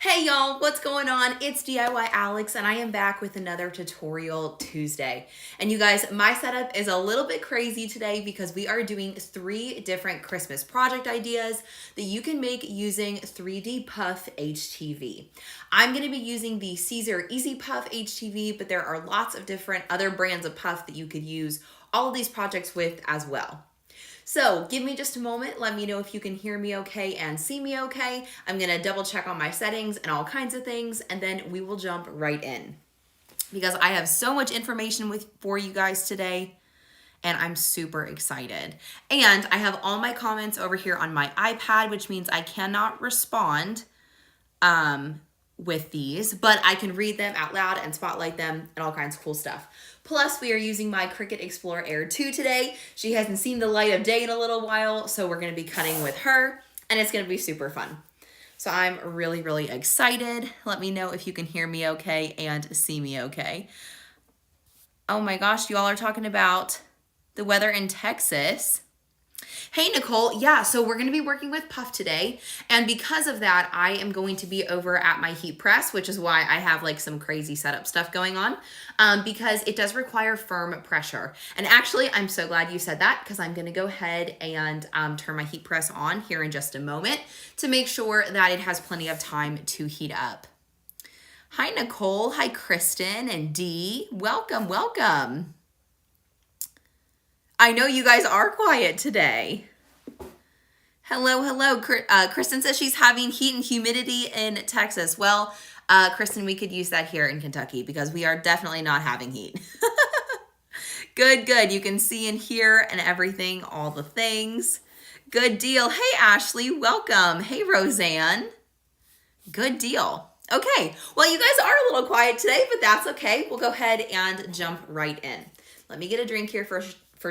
Hey y'all, what's going on? It's DIY Alex and I am back with another tutorial Tuesday. And you guys, my setup is a little bit crazy today because we are doing 3 different Christmas project ideas that you can make using 3D Puff HTV. I'm going to be using the Siser EasyPuff HTV, but there are lots of different other brands of puff that you could use all of these projects with as well. So give me just a moment. Let me know if you can hear me okay and see me okay. I'm gonna double check on my settings and all kinds of things, and then we will jump right in because I have so much information for you guys today and I'm super excited. And I have all my comments over here on my iPad, which means I cannot respond with these, but I can read them out loud and spotlight them and all kinds of cool stuff. Plus, we are using my Cricut Explore Air 2 today. She hasn't seen the light of day in a little while, so we're gonna be cutting with her, and it's gonna be super fun. So I'm really, really excited. Let me know if you can hear me okay and see me okay. Oh my gosh, you all are talking about the weather in Texas. Hey Nicole, yeah, so we're gonna be working with puff today, and because of that, I am going to be over at my heat press, which is why I have like some crazy setup stuff going on, because it does require firm pressure. And actually, I'm so glad you said that, because I'm gonna go ahead and turn my heat press on here in just a moment to make sure that it has plenty of time to heat up. Hi Nicole, hi Kristen and Dee, welcome, welcome. I know you guys are quiet today. Hello, hello. Kristen says she's having heat and humidity in Texas. Well, Kristen, we could use that here in Kentucky because we are definitely not having heat. Good, good. You can see and hear and everything, all the things. Good deal. Hey, Ashley, welcome. Hey, Roseanne. Good deal. Okay, well, you guys are a little quiet today, but that's okay. We'll go ahead and jump right in. Let me get a drink here for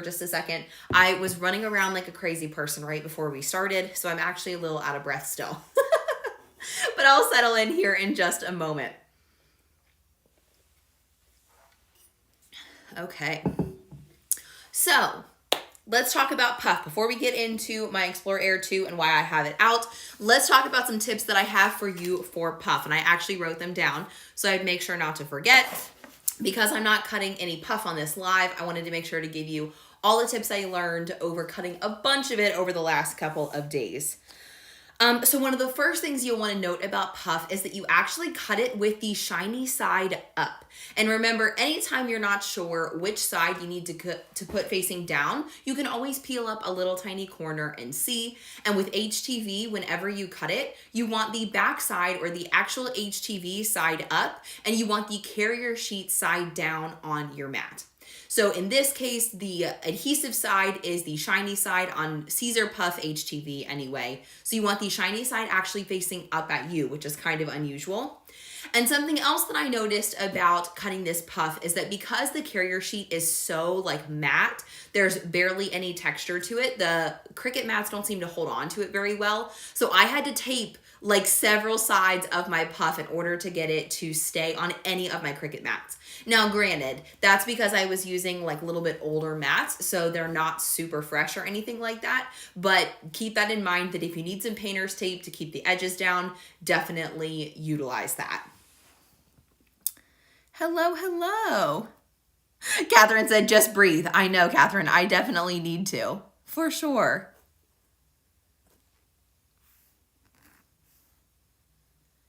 just a second. I was running around like a crazy person right before we started, so I'm actually a little out of breath still. But I'll settle in here in just a moment. Okay. So, let's talk about puff. Before we get into my Explore Air 2 and why I have it out, let's talk about some tips that I have for you for puff. And I actually wrote them down, so I'd make sure not to forget. Because I'm not cutting any puff on this live, I wanted to make sure to give you all the tips I learned over cutting a bunch of it over the last couple of days. So one of the first things you'll want to note about puff is that you actually cut it with the shiny side up. And remember, anytime you're not sure which side you need to put facing down, you can always peel up a little tiny corner and see. And with HTV, whenever you cut it, you want the back side or the actual HTV side up, and you want the carrier sheet side down on your mat. So in this case, the adhesive side is the shiny side on Siser Puff HTV anyway. So you want the shiny side actually facing up at you, which is kind of unusual. And something else that I noticed about cutting this puff is that because the carrier sheet is so like matte, there's barely any texture to it. The Cricut mats don't seem to hold on to it very well. So I had to tape like several sides of my puff in order to get it to stay on any of my Cricut mats. Now, granted, that's because I was using like a little bit older mats, so they're not super fresh or anything like that, but keep that in mind that if you need some painter's tape to keep the edges down, definitely utilize that. Hello, hello. Catherine said, just breathe. I know, Catherine, I definitely need to, for sure.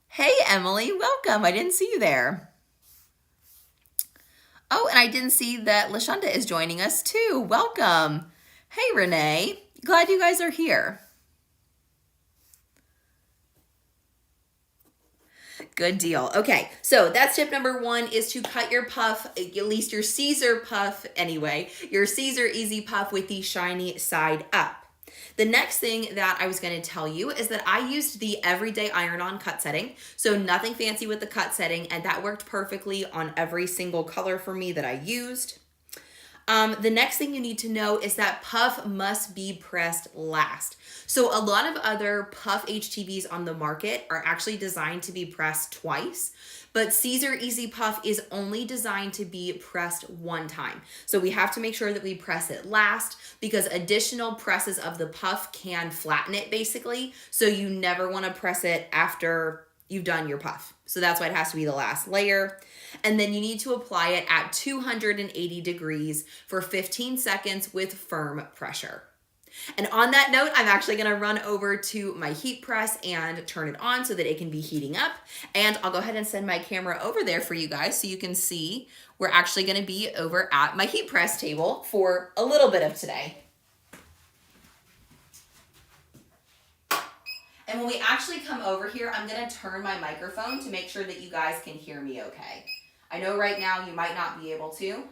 Hey, Emily, welcome. I didn't see you there. Oh, and I didn't see that LaShonda is joining us too. Welcome. Hey, Renee. Glad you guys are here. Good deal. Okay, so that's tip number 1 is to cut your puff, at least your Siser puff anyway, your Siser EasyPuff with the shiny side up. The next thing that I was going to tell you is that I used the everyday iron-on cut setting, so nothing fancy with the cut setting, and that worked perfectly on every single color for me that I used. The next thing you need to know is that puff must be pressed last. So a lot of other puff HTVs on the market are actually designed to be pressed twice, but Siser EasyPuff is only designed to be pressed one time. So we have to make sure that we press it last because additional presses of the puff can flatten it basically. So you never want to press it after you've done your puff. So that's why it has to be the last layer. And then you need to apply it at 280 degrees for 15 seconds with firm pressure. And on that note, I'm actually gonna run over to my heat press and turn it on so that it can be heating up. And I'll go ahead and send my camera over there for you guys so you can see we're actually gonna be over at my heat press table for a little bit of today. And when we actually come over here, I'm gonna turn my microphone to make sure that you guys can hear me okay. I know right now you might not be able to.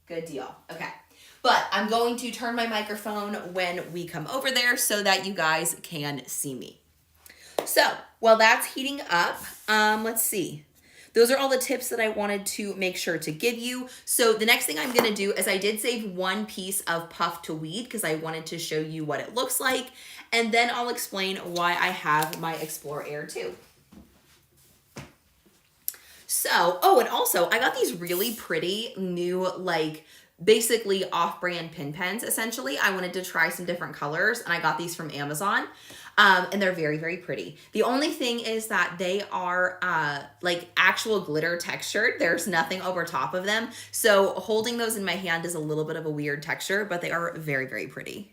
Good deal, okay. But I'm going to turn my microphone when we come over there so that you guys can see me. So while that's heating up, let's see. Those are all the tips that I wanted to make sure to give you. So the next thing I'm gonna do is I did save one piece of puff to weed because I wanted to show you what it looks like. And then I'll explain why I have my Explore Air too. So, oh, and also I got these really pretty new, like, basically off-brand pin pens, essentially. I wanted to try some different colors, and I got these from Amazon, and they're very, very pretty. The only thing is that they are like actual glitter textured. There's nothing over top of them, so holding those in my hand is a little bit of a weird texture, but they are very, very pretty.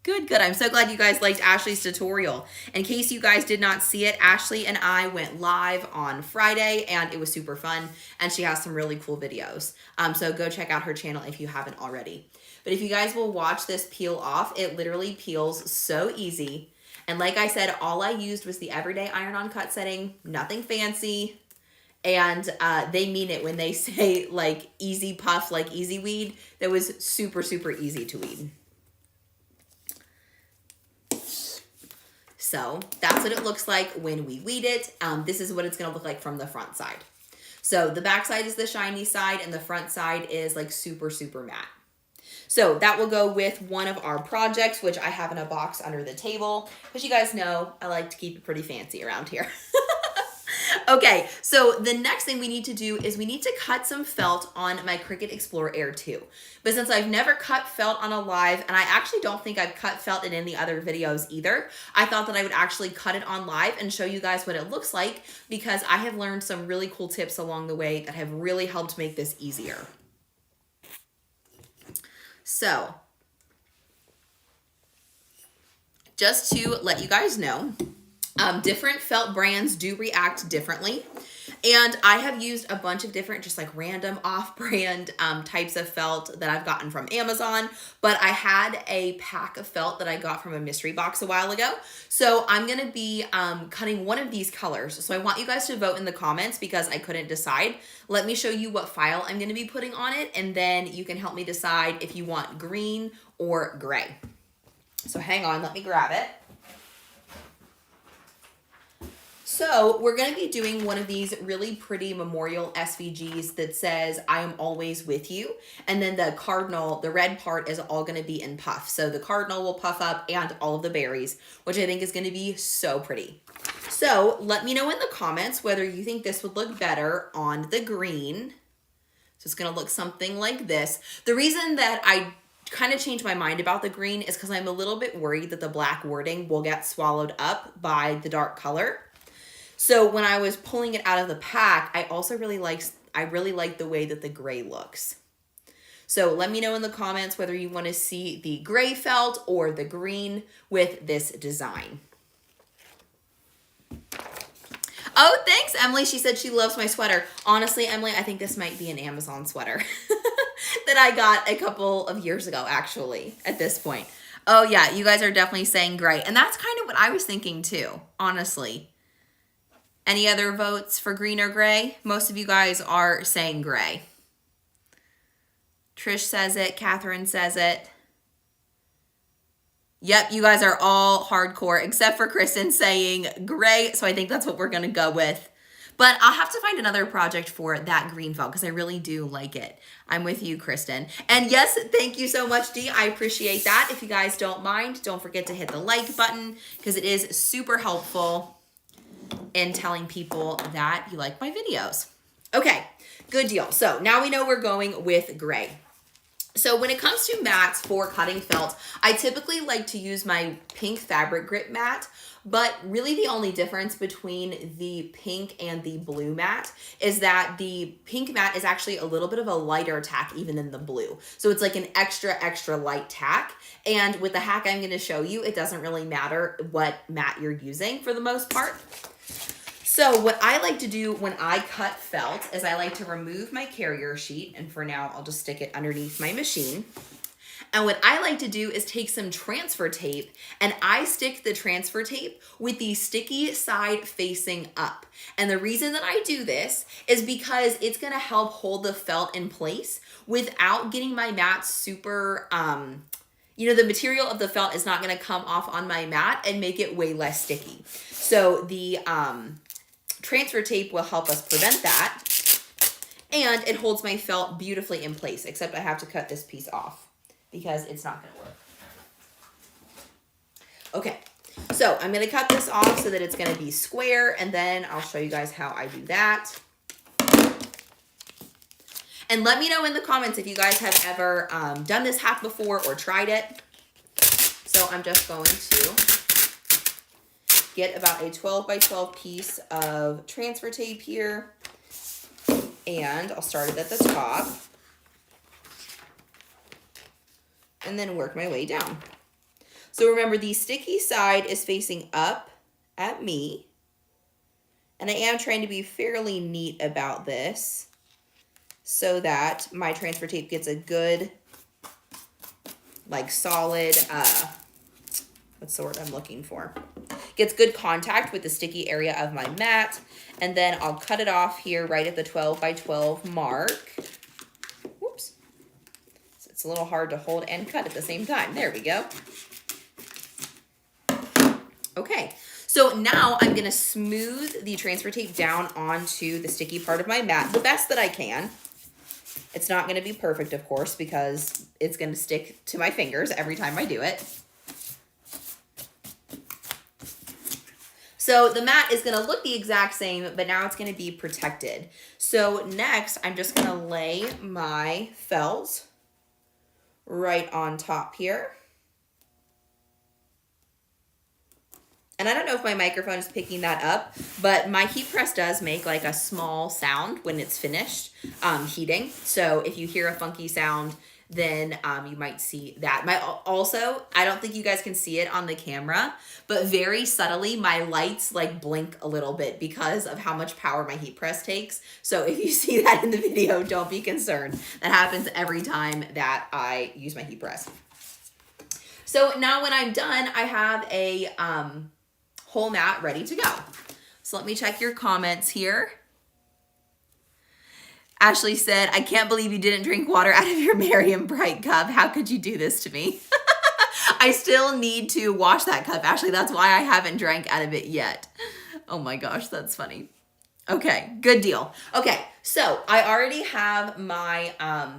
Good, good. I'm so glad you guys liked Ashley's tutorial. In case you guys did not see it, Ashley and I went live on Friday and it was super fun and she has some really cool videos. So go check out her channel if you haven't already. But if you guys will watch this peel off, it literally peels so easy. And like I said, all I used was the everyday iron-on cut setting, nothing fancy. And they mean it when they say like easy puff, like easy weed. That was super, super easy to weed. So that's what it looks like when we weed it. This is what it's gonna look like from the front side. So the back side is the shiny side and the front side is like super, super matte. So that will go with one of our projects, which I have in a box under the table. Because you guys know, I like to keep it pretty fancy around here. Okay, so the next thing we need to do is we need to cut some felt on my Cricut Explore Air 2. But since I've never cut felt on a live, and I actually don't think I've cut felt in any other videos either, I thought that I would actually cut it on live and show you guys what it looks like because I have learned some really cool tips along the way that have really helped make this easier. So, just to let you guys know, different felt brands do react differently. And I have used a bunch of different, just like random off-brand types of felt that I've gotten from Amazon, but I had a pack of felt that I got from a mystery box a while ago. So I'm gonna be cutting one of these colors. So I want you guys to vote in the comments because I couldn't decide. Let me show you what file I'm gonna be putting on it, and then you can help me decide if you want green or gray. So hang on, let me grab it. So we're going to be doing one of these really pretty memorial SVGs that says, I am always with you. And then the cardinal, the red part is all going to be in puff. So the cardinal will puff up and all of the berries, which I think is going to be so pretty. So let me know in the comments whether you think this would look better on the green. So it's going to look something like this. The reason that I kind of changed my mind about the green is because I'm a little bit worried that the black wording will get swallowed up by the dark color. So when I was pulling it out of the pack, I also really like the way that the gray looks. So let me know in the comments whether you want to see the gray felt or the green with this design. Oh, thanks, Emily. She said she loves my sweater. Honestly, Emily, I think this might be an Amazon sweater that I got a couple of years ago, actually, at this point. Oh, yeah, you guys are definitely saying gray. And that's kind of what I was thinking, too, honestly. Any other votes for green or gray? Most of you guys are saying gray. Trish says it. Catherine says it. Yep, you guys are all hardcore, except for Kristen saying gray. So I think that's what we're going to go with. But I'll have to find another project for that green felt because I really do like it. I'm with you, Kristen. And yes, thank you so much, Dee. I appreciate that. If you guys don't mind, don't forget to hit the like button because it is super helpful in telling people that you like my videos. Okay, good deal. So now we know we're going with gray. So when it comes to mats for cutting felt, I typically like to use my pink fabric grip mat, but really the only difference between the pink and the blue mat is that the pink mat is actually a little bit of a lighter tack even than the blue. So it's like an extra, extra light tack. And with the hack I'm gonna show you, it doesn't really matter what mat you're using for the most part. So what I like to do when I cut felt is I like to remove my carrier sheet, and for now I'll just stick it underneath my machine. And what I like to do is take some transfer tape, and I stick the transfer tape with the sticky side facing up. And the reason that I do this is because it's gonna help hold the felt in place without getting my mat super, the material of the felt is not gonna come off on my mat and make it way less sticky. So the transfer tape will help us prevent that, and it holds my felt beautifully in place, except I have to cut this piece off because it's not gonna work. Okay, so I'm gonna cut this off so that it's gonna be square, and then I'll show you guys how I do that. And let me know in the comments if you guys have ever done this hack before or tried it. So I'm just going to get about a 12 by 12 piece of transfer tape here, and I'll start it at the top and then work my way down. So remember, the sticky side is facing up at me, and I am trying to be fairly neat about this so that my transfer tape gets a good, like, solid, what's the word I'm looking for? Gets good contact with the sticky area of my mat, and then I'll cut it off here right at the 12 by 12 mark. Whoops. So it's a little hard to hold and cut at the same time. There we go. Okay, so now I'm gonna smooth the transfer tape down onto the sticky part of my mat the best that I can. It's not gonna be perfect, of course, because it's gonna stick to my fingers every time I do it. So the mat is gonna look the exact same, but now it's gonna be protected. So next, I'm just gonna lay my felt right on top here. And I don't know if my microphone is picking that up, but my heat press does make like a small sound when it's finished heating. So if you hear a funky sound, then you might see that. Also, I don't think you guys can see it on the camera, but very subtly, my lights like blink a little bit because of how much power my heat press takes. So if you see that in the video, don't be concerned. That happens every time that I use my heat press. So now when I'm done, I have a whole mat ready to go. So let me check your comments here. Ashley said, I can't believe you didn't drink water out of your Miriam Bright cup. How could you do this to me? I still need to wash that cup, Ashley. That's why I haven't drank out of it yet. Oh my gosh, that's funny. Okay, good deal. Okay, so I already have my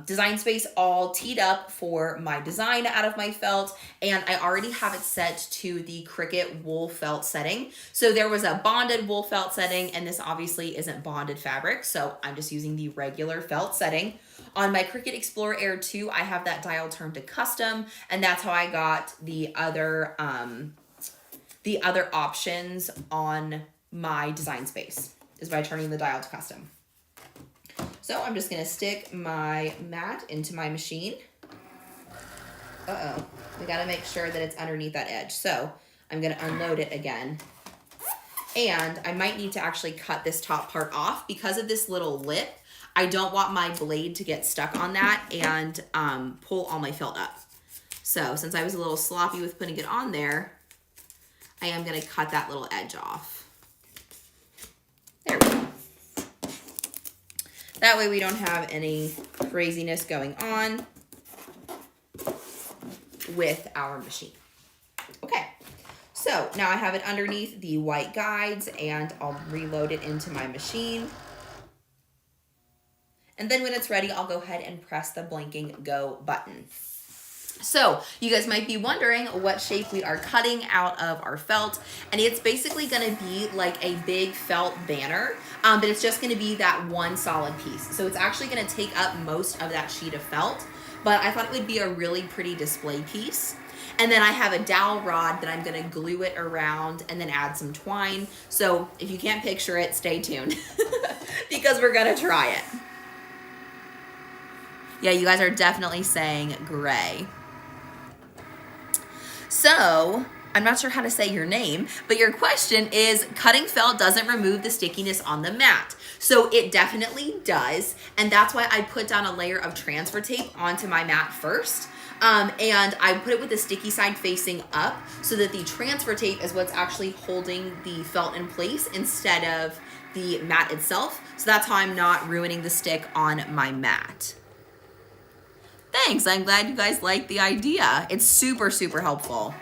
Design Space all teed up for my design out of my felt, and I already have it set to the Cricut wool felt setting. So there was a bonded wool felt setting, and this obviously isn't bonded fabric, so I'm just using the regular felt setting. On my Cricut Explore Air 2, I have that dial turned to custom, and that's how I got the other options on my Design Space, is by turning the dial to custom. So I'm just gonna stick my mat into my machine. Uh-oh, we gotta make sure that it's underneath that edge. So I'm gonna unload it again. And I might need to actually cut this top part off because of this little lip. I don't want my blade to get stuck on that and pull all my felt up. So since I was a little sloppy with putting it on there, I am gonna cut that little edge off. There we go. That way we don't have any craziness going on with our machine. Okay, so now I have it underneath the white guides, and I'll reload it into my machine. And then when it's ready, I'll go ahead and press the blinking go button. So you guys might be wondering what shape we are cutting out of our felt, and it's basically going to be like a big felt banner, but it's just going to be that one solid piece. So it's actually going to take up most of that sheet of felt, but I thought it would be a really pretty display piece. And then I have a dowel rod that I'm gonna glue it around and then add some twine. So if you can't picture it, stay tuned because we're gonna try it. Yeah, you guys are definitely saying gray. So, I'm not sure how to say your name, but your question is, cutting felt doesn't remove the stickiness on the mat. So it definitely does, and that's why I put down a layer of transfer tape onto my mat first. And I put it with the sticky side facing up so that the transfer tape is what's actually holding the felt in place instead of the mat itself. So that's how I'm not ruining the stick on my mat. Thanks, I'm glad you guys like the idea. It's super, super helpful.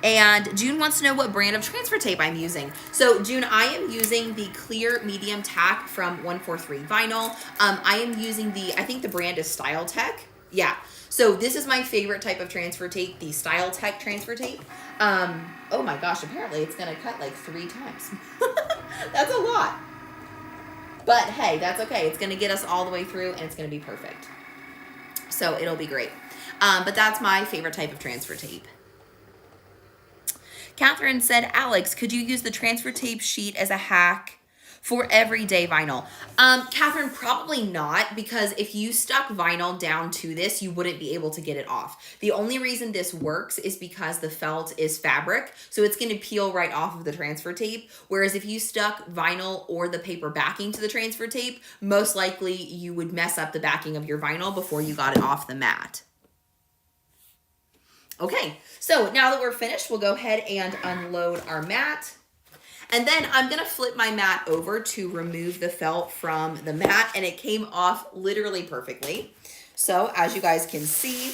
And June wants to know what brand of transfer tape I'm using. So June, I am using the clear medium tack from 143 Vinyl. I am using I think the brand is Style Tech. Yeah, so this is my favorite type of transfer tape, the Style Tech transfer tape. Oh my gosh, apparently it's gonna cut like 3 times. That's a lot. But hey, that's okay. It's gonna get us all the way through and it's gonna be perfect. So it'll be great. But that's my favorite type of transfer tape. Catherine said, Alex, could you use the transfer tape sheet as a hack for everyday vinyl? Catherine, probably not, because if you stuck vinyl down to this, you wouldn't be able to get it off. The only reason this works is because the felt is fabric, so it's going to peel right off of the transfer tape, whereas if you stuck vinyl or the paper backing to the transfer tape, most likely you would mess up the backing of your vinyl before you got it off the mat. Okay, so now that we're finished, we'll go ahead and unload our mat. And then I'm gonna flip my mat over to remove the felt from the mat, and it came off literally perfectly. So as you guys can see,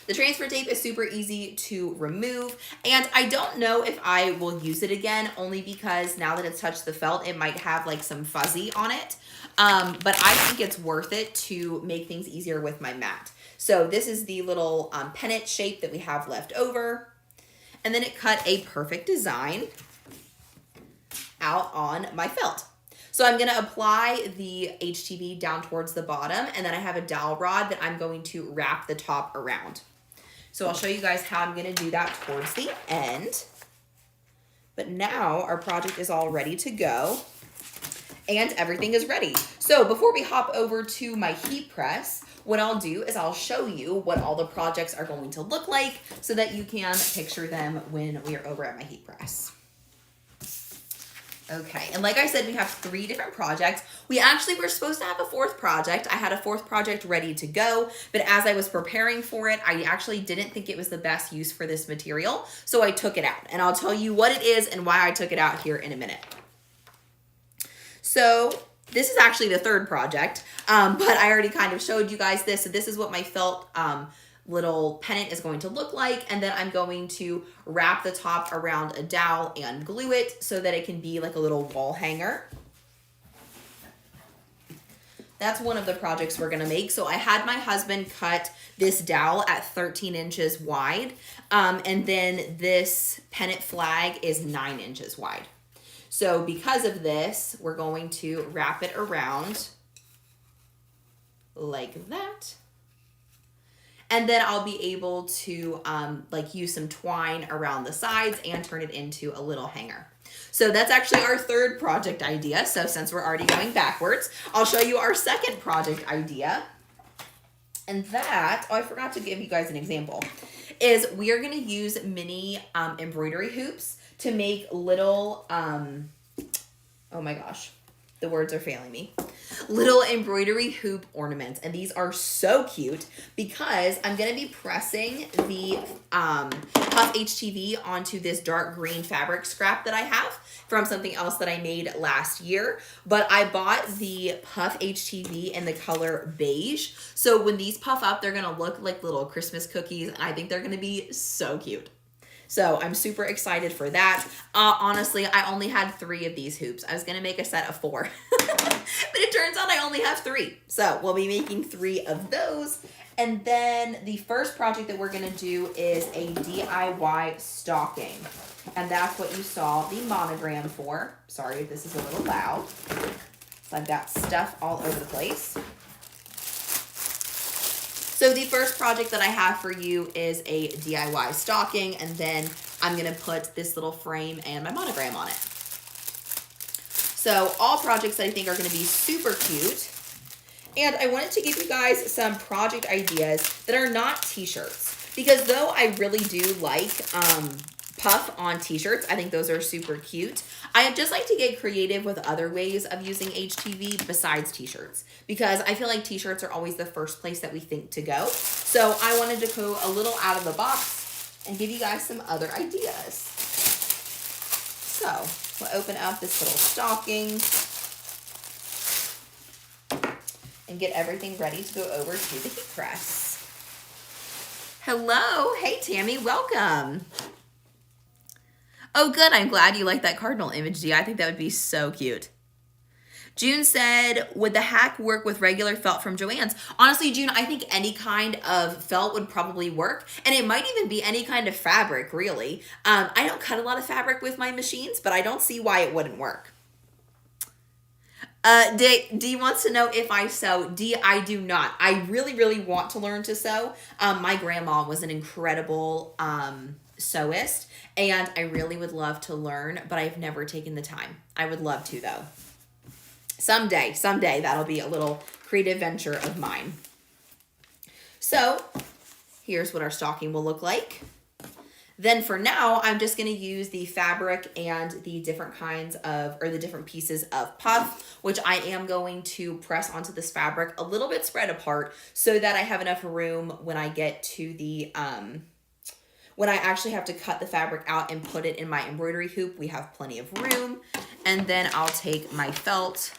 the transfer tape is super easy to remove, and I don't know if I will use it again, only because now that it's touched the felt, it might have like some fuzzy on it. But I think it's worth it to make things easier with my mat. So this is the little pennant shape that we have left over. And then it cut a perfect design out on my felt. So I'm gonna apply the HTV down towards the bottom, and then I have a dowel rod that I'm going to wrap the top around. So I'll show you guys how I'm gonna do that towards the end. But now our project is all ready to go and everything is ready. So before we hop over to my heat press, what I'll do is I'll show you what all the projects are going to look like so that you can picture them when we are over at my heat press. Okay, and like I said, we have 3 different projects. We actually were supposed to have a 4th project. I had a 4th project ready to go, but as I was preparing for it, I actually didn't think it was the best use for this material, so I took it out. And I'll tell you what it is and why I took it out here in a minute. So this is actually the 3rd project, but I already kind of showed you guys this. So this is what my felt little pennant is going to look like, and then I'm going to wrap the top around a dowel and glue it so that it can be like a little wall hanger. That's one of the projects we're gonna make. So I had my husband cut this dowel at 13 inches wide, and then this pennant flag is 9 inches wide. So because of this, we're going to wrap it around like that. And then I'll be able to like use some twine around the sides and turn it into a little hanger. So that's actually our 3rd project idea. So since we're already going backwards, I'll show you our 2nd project idea. And that, oh, I forgot to give you guys an example, is we are gonna use mini embroidery hoops to make little, oh my gosh, the words are failing me. Little embroidery hoop ornaments. And these are so cute because I'm going to be pressing the Puff HTV onto this dark green fabric scrap that I have from something else that I made last year. But I bought the Puff HTV in the color beige. So when these puff up, they're going to look like little Christmas cookies. And I think they're going to be so cute. So I'm super excited for that. Honestly, I only had 3 of these hoops. I was gonna make a set of 4, but it turns out I only have 3. So we'll be making 3 of those. And then the first project that we're gonna do is a DIY stocking. And that's what you saw the monogram for. Sorry if this is a little loud. So I've got stuff all over the place. So the first project that I have for you is a DIY stocking, and then I'm gonna put this little frame and my monogram on it. So all projects that I think are gonna be super cute. And I wanted to give you guys some project ideas that are not t-shirts, because though I really do like puff on t-shirts, I think those are super cute, I just like to get creative with other ways of using HTV besides t-shirts, because I feel like t-shirts are always the first place that we think to go. So I wanted to go a little out of the box and give you guys some other ideas. So we'll open up this little stocking and get everything ready to go over to the heat press. Hello, hey Tammy, welcome. Oh good, I'm glad you like that cardinal image, Dee. I think that would be so cute. June said, would the hack work with regular felt from Joann's? Honestly, June, I think any kind of felt would probably work, and it might even be any kind of fabric, really. I don't cut a lot of fabric with my machines, but I don't see why it wouldn't work. Dee wants to know if I sew. Dee, I do not. I really, really want to learn to sew. My grandma was an incredible sewist, and I really would love to learn, but I've never taken the time. I would love to, though. Someday, that'll be a little creative venture of mine. So here's what our stocking will look like. Then for now, I'm just going to use the fabric and the different kinds of, or the different pieces of puff, which I am going to press onto this fabric a little bit spread apart so that I have enough room when I get to the, when I actually have to cut the fabric out and put it in my embroidery hoop, we have plenty of room. And then I'll take my felt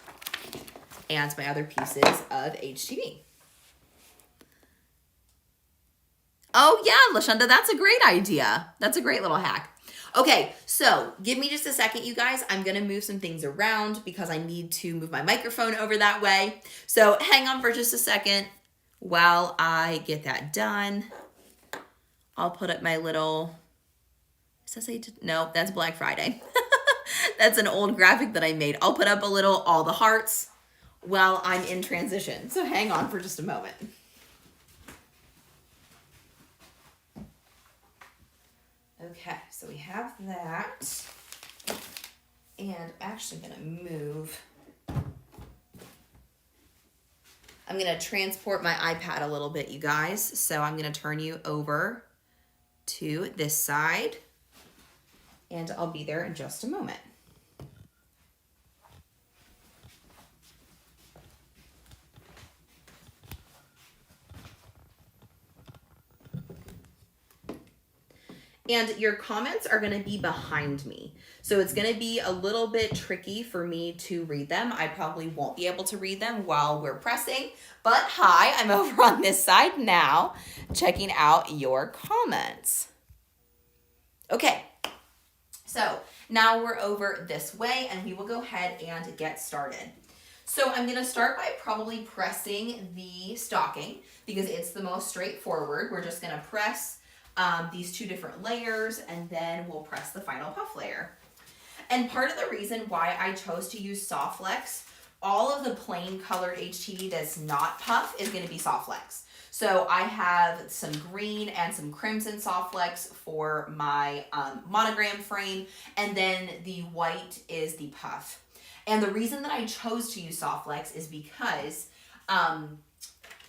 and my other pieces of HTV. Oh yeah, LaShonda, that's a great idea. That's a great little hack. Okay, so give me just a second, you guys. I'm gonna move some things around because I need to move my microphone over that way. So hang on for just a second while I get that done. I'll put up my little, no, that's Black Friday. That's an old graphic that I made. I'll put up a little all the hearts while I'm in transition. So hang on for just a moment. Okay, so we have that. And I'm actually gonna move. I'm gonna transport my iPad a little bit, you guys. So I'm gonna turn you over to this side, and I'll be there in just a moment. And your comments are gonna be behind me. So it's gonna be a little bit tricky for me to read them. I probably won't be able to read them while we're pressing, but hi, I'm over on this side now, checking out your comments. Okay, so now we're over this way and we will go ahead and get started. So I'm gonna start by probably pressing the stocking because it's the most straightforward. We're just gonna press these two different layers, and then we'll press the final puff layer. And part of the reason why I chose to use soft flex, all of the plain colored HTV that's not puff is going to be soft flex. So I have some green and some crimson soft flex for my monogram frame, and then the white is the puff. And the reason that I chose to use soft flex is because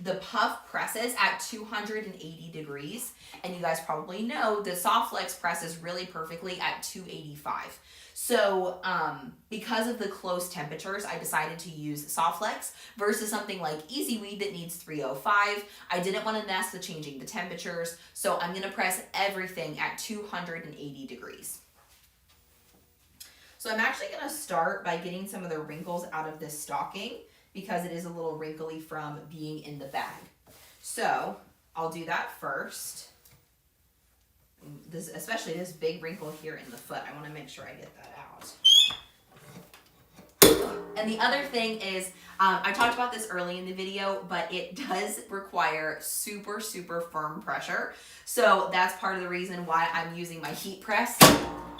the puff presses at 280 degrees, and you guys probably know the soft flex presses really perfectly at 285. So because of the close temperatures, I decided to use soft flex versus something like Easy Weed that needs 305. I didn't want to mess with changing the temperatures, so I'm going to press everything at 280 degrees. So I'm actually going to start by getting some of the wrinkles out of this stocking, because it is a little wrinkly from being in the bag. So I'll do that first. Especially this big wrinkle here in the foot. I want to make sure I get that out. And the other thing is, I talked about this early in the video, but it does require super, super firm pressure. So that's part of the reason why I'm using my heat press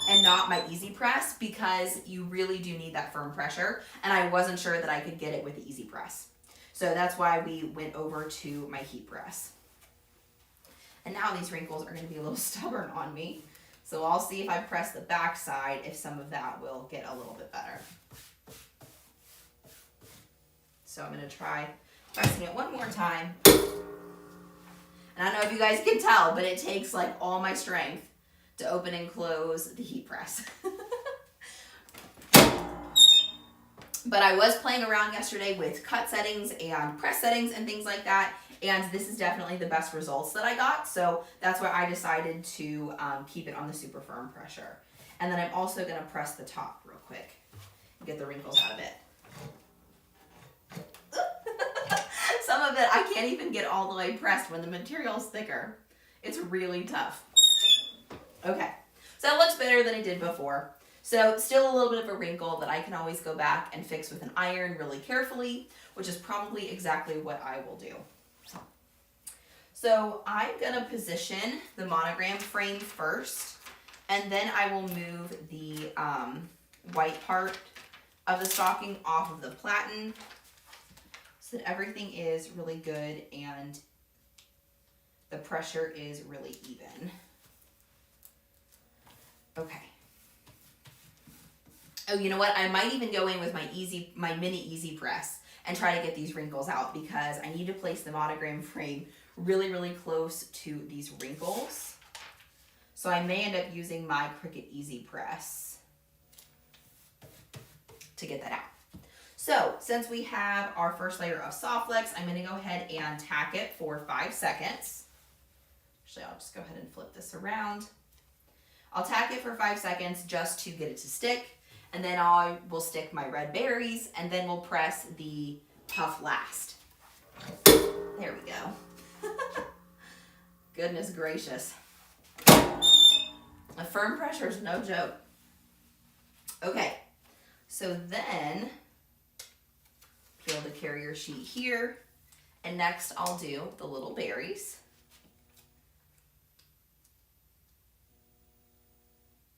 and and not my Easy Press because you really do need that firm pressure, and I wasn't sure that I could get it with the Easy Press. So that's why we went over to my heat press. And now these wrinkles are going to be a little stubborn on me. So I'll see if I press the back side, if some of that will get a little bit better. So I'm going to try pressing it one more time. And I don't know if you guys can tell, but it takes like all my strength to open and close the heat press. But I was playing around yesterday with cut settings and press settings and things like that. And this is definitely the best results that I got. So that's why I decided to keep it on the super firm pressure. And then I'm also going to press the top real quick and get the wrinkles out of it. Some of it I can't even get all the way pressed when the material's thicker. It's really tough. Okay, so it looks better than it did before. So still a little bit of a wrinkle that I can always go back and fix with an iron really carefully, which is probably exactly what I will do. So I'm gonna position the monogram frame first, and then I will move the white part of the stocking off of the platen so that everything is really good and the pressure is really even. Okay. Oh, you know what? I might even go in with my mini Easy Press and try to get these wrinkles out because I need to place the monogram frame really, really close to these wrinkles. So I may end up using my Cricut Easy Press to get that out. So since we have our first layer of soft flex, I'm going to go ahead and tack it for 5 seconds. Actually, I'll just go ahead and flip this around. I'll tack it for 5 seconds just to get it to stick. And then I will stick my red berries, and then we'll press the puff last. There we go. Goodness gracious. A firm pressure is no joke. Okay, so then peel the carrier sheet here, and next I'll do the little berries.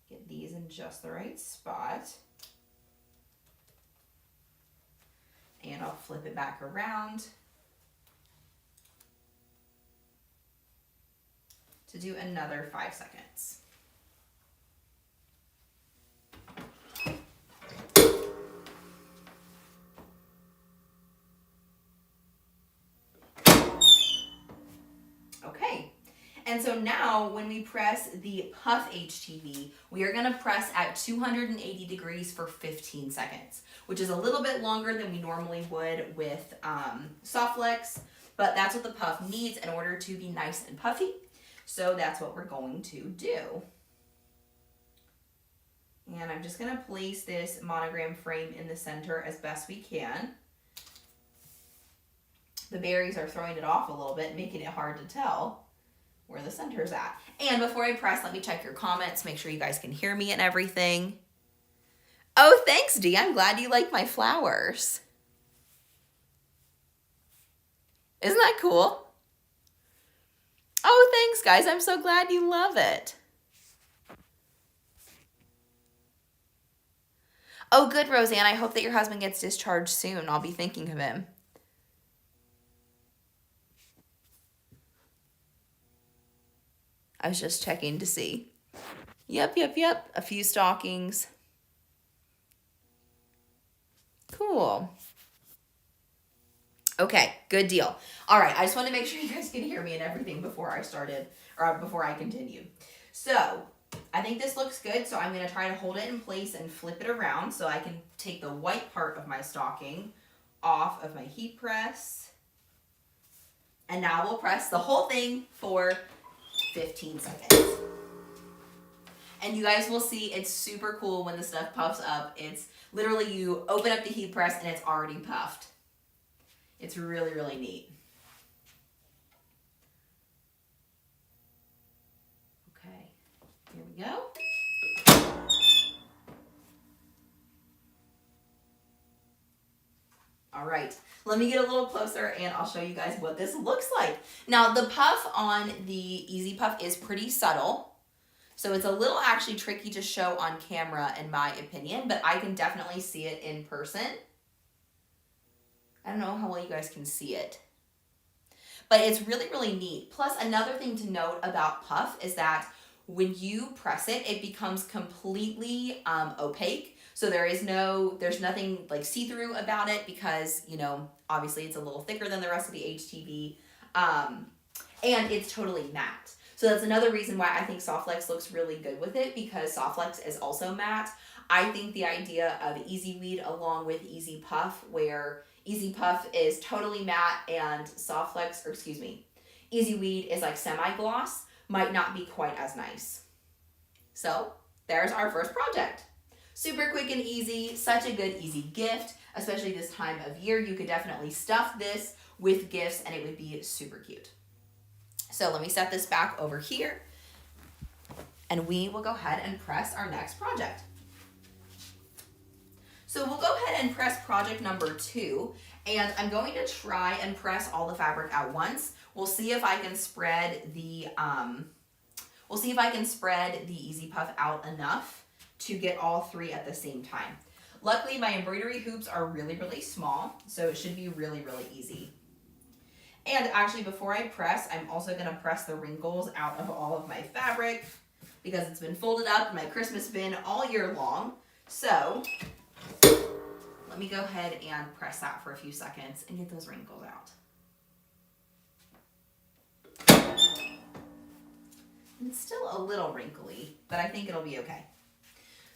Get these in just the right spot. And I'll flip it back around to do another 5 seconds. Okay. And so now when we press the Puff HTV, we are going to press at 280 degrees for 15 seconds, which is a little bit longer than we normally would with soft flex, but that's what the puff needs in order to be nice and puffy. So that's what we're going to do. And I'm just going to place this monogram frame in the center as best we can. The berries are throwing it off a little bit, making it hard to tell where the center is at. And before I press, let me check your comments, make sure you guys can hear me and everything. Oh, thanks, Dee. I'm glad you like my flowers. Isn't that cool? Oh, thanks, guys. I'm so glad you love it. Oh, good, Roseanne. I hope that your husband gets discharged soon. I'll be thinking of him. I was just checking to see. Yep. A few stockings. Cool. Okay, good deal. All right, I just want to make sure you guys can hear me and everything before I started, or before I continue. So, I think this looks good, so I'm going to try to hold it in place and flip it around so I can take the white part of my stocking off of my heat press. And now we'll press the whole thing for 15 seconds. And you guys will see it's super cool when the stuff puffs up. It's literally you open up the heat press and it's already puffed. It's really, really neat. Okay, here we go. All right, let me get a little closer and I'll show you guys what this looks like. Now the puff on the EasyPuff is pretty subtle. So it's a little actually tricky to show on camera in my opinion, but I can definitely see it in person. I don't know how well you guys can see it, but it's really, really neat. Plus another thing to note about puff is that when you press it, it becomes completely opaque. So there's nothing like see-through about it because, you know, obviously it's a little thicker than the rest of the HTV, and it's totally matte. So that's another reason why I think Softflex looks really good with it, because Softflex is also matte. I think the idea of EasyWeed along with EasyPuff, where EasyPuff is totally matte and Softflex, or excuse me, EasyWeed is like semi-gloss, might not be quite as nice. So there's our first project. Super quick and easy, such a good easy gift, especially this time of year. You could definitely stuff this with gifts and it would be super cute. So let me set this back over here and we will go ahead and press our next project. So we'll go ahead and press project number 2, and I'm going to try and press all the fabric at once. We'll see if I can spread the EasyPuff out enough to get all 3 at the same time. Luckily, my embroidery hoops are really, really small, so it should be really, really easy. And actually, before I press, I'm also gonna press the wrinkles out of all of my fabric because it's been folded up in my Christmas bin all year long. So let me go ahead and press that for a few seconds and get those wrinkles out. It's still a little wrinkly, but I think it'll be okay.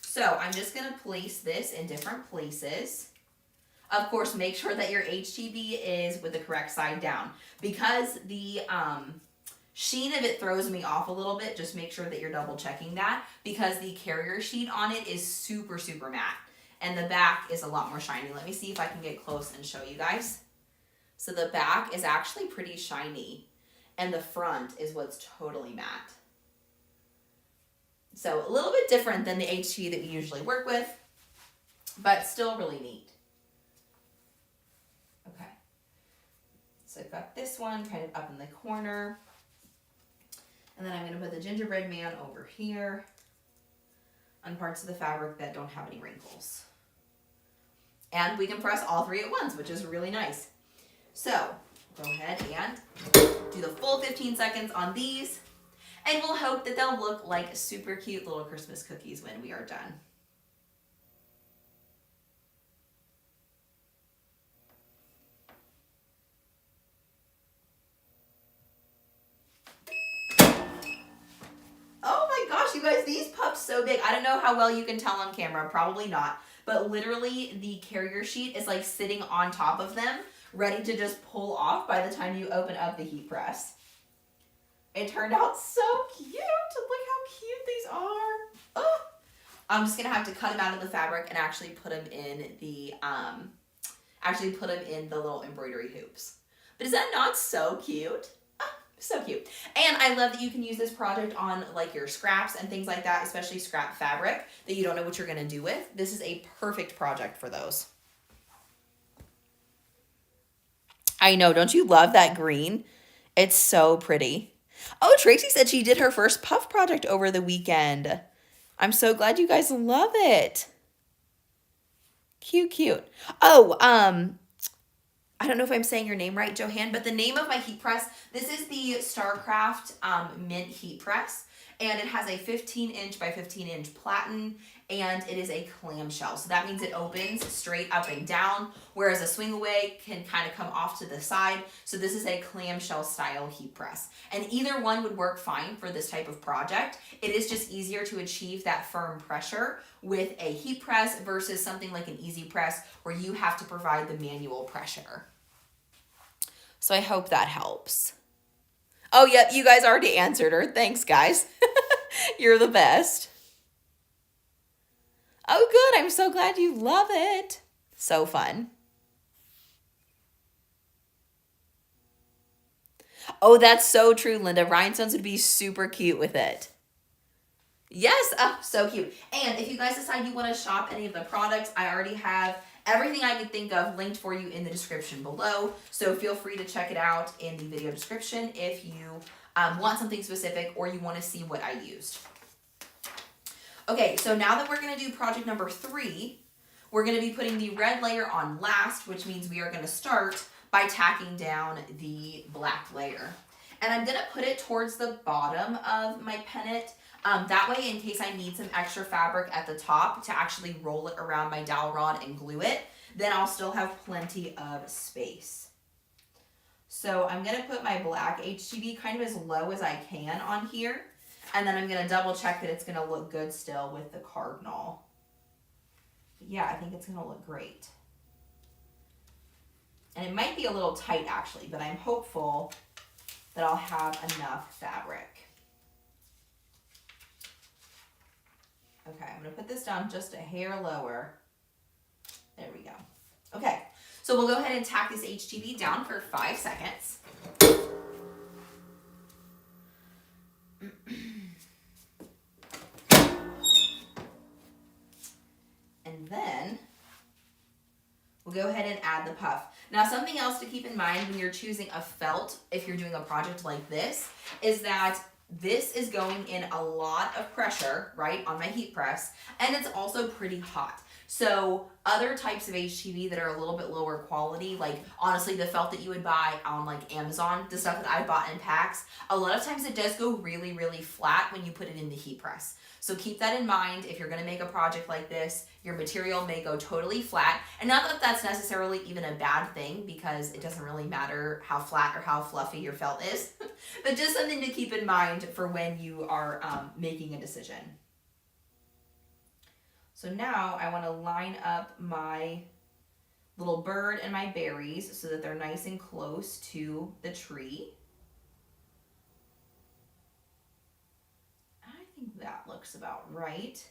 So I'm just gonna place this in different places. Of course, make sure that your HTV is with the correct side down. Because the sheen of it throws me off a little bit, just make sure that you're double checking that, because the carrier sheet on it is super, super matte. And the back is a lot more shiny. Let me see if I can get close and show you guys. So the back is actually pretty shiny, and the front is what's totally matte. So a little bit different than the HTV that we usually work with, but still really neat. Okay, so I've got this one kind of up in the corner, and then I'm gonna put the gingerbread man over here on parts of the fabric that don't have any wrinkles. And we can press all 3 at once, which is really nice. So go ahead and do the full 15 seconds on these, and we'll hope that they'll look like super cute little Christmas cookies when we are done. Oh my gosh, you guys, these puffs so big. I don't know how well you can tell on camera, probably not, but literally the carrier sheet is like sitting on top of them, ready to just pull off by the time you open up the heat press. It turned out so cute. Look how cute these are. Oh. I'm just gonna have to cut them out of the fabric and actually put them in the little embroidery hoops. But is that not so cute? So cute. And I love that you can use this project on like your scraps and things like that, especially scrap fabric that you don't know what you're gonna do with. This is a perfect project for those. I know, don't you love that green? It's so pretty. Oh, Tracy said she did her first puff project over the weekend. I'm so glad you guys love it. Cute, cute. Oh, I don't know if I'm saying your name right, Johan, but the name of my heat press, this is the Starcraft Mint heat press, and it has a 15-inch by 15-inch platen, and it is a clamshell. So that means it opens straight up and down, whereas a swing away can kind of come off to the side. So this is a clamshell style heat press. And either one would work fine for this type of project. It is just easier to achieve that firm pressure with a heat press versus something like an easy press where you have to provide the manual pressure. So I hope that helps. Oh, yep, you guys already answered her. Thanks, guys. You're the best. Oh, good. I'm so glad you love it. So fun. Oh, that's so true, Linda. Rhinestones would be super cute with it. Yes, oh, so cute. And if you guys decide you want to shop any of the products, I already have everything I could think of linked for you in the description below. So feel free to check it out in the video description if you want something specific or you want to see what I used. Okay, so now that we're gonna do project number 3, we're gonna be putting the red layer on last, which means we are gonna start by tacking down the black layer. And I'm gonna put it towards the bottom of my pennant. That way, in case I need some extra fabric at the top to actually roll it around my dowel rod and glue it, then I'll still have plenty of space. So I'm gonna put my black HTV kind of as low as I can on here. And then I'm gonna double check that it's gonna look good still with the cardinal. But yeah, I think it's gonna look great. And it might be a little tight actually, but I'm hopeful that I'll have enough fabric. Okay, I'm gonna put this down just a hair lower. There we go. Okay, so we'll go ahead and tack this HTV down for 5 seconds. And then we'll go ahead and add the puff. Now, something else to keep in mind when you're choosing a felt, if you're doing a project like this, is that this is going in a lot of pressure, right, on my heat press, and it's also pretty hot. So other types of HTV that are a little bit lower quality, like honestly the felt that you would buy on like Amazon, the stuff that I bought in packs, a lot of times it does go really, really flat when you put it in the heat press. So keep that in mind if you're gonna make a project like this. Your material may go totally flat, and not that that's necessarily even a bad thing because it doesn't really matter how flat or how fluffy your felt is, but just something to keep in mind for when you are making a decision. So now I want to line up my little bird and my berries so that they're nice and close to the tree. I think that looks about right.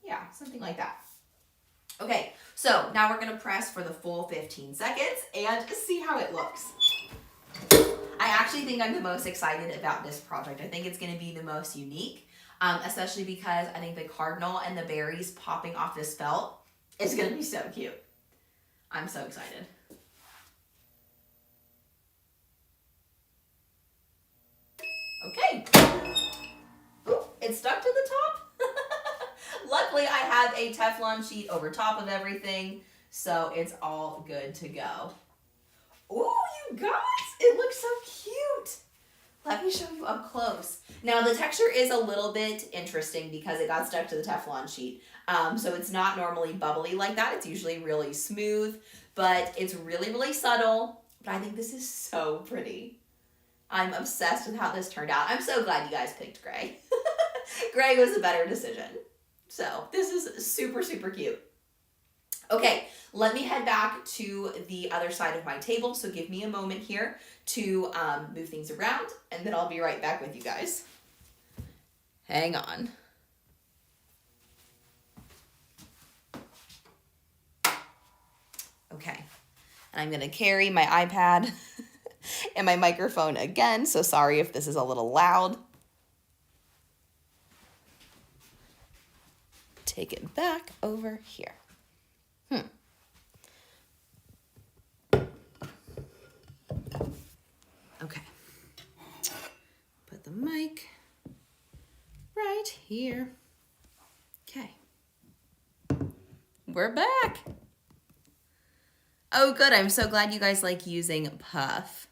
Yeah, something like that. Okay, so now we're going to press for the full 15 seconds and see how it looks. I actually think I'm the most excited about this project. I think it's going to be the most unique. Especially because I think the cardinal and the berries popping off this felt is going to be so cute. I'm so excited. Okay. Ooh, it stuck to the top. Luckily, I have a Teflon sheet over top of everything, so it's all good to go. Ooh, you guys, it looks so cute. Let me show you up close. Now the texture is a little bit interesting because it got stuck to the Teflon sheet. So it's not normally bubbly like that. It's usually really smooth, but it's really, really subtle. But I think this is so pretty. I'm obsessed with how this turned out. I'm so glad you guys picked gray. Gray was a better decision. So this is super, super cute. Okay, let me head back to the other side of my table. So give me a moment here to move things around, and then I'll be right back with you guys. Hang on. Okay, and I'm gonna carry my iPad and my microphone again, so sorry if this is a little loud. Take it back over here. Okay. Put the mic right here. Okay. We're back. Oh, good. I'm so glad you guys like using puff.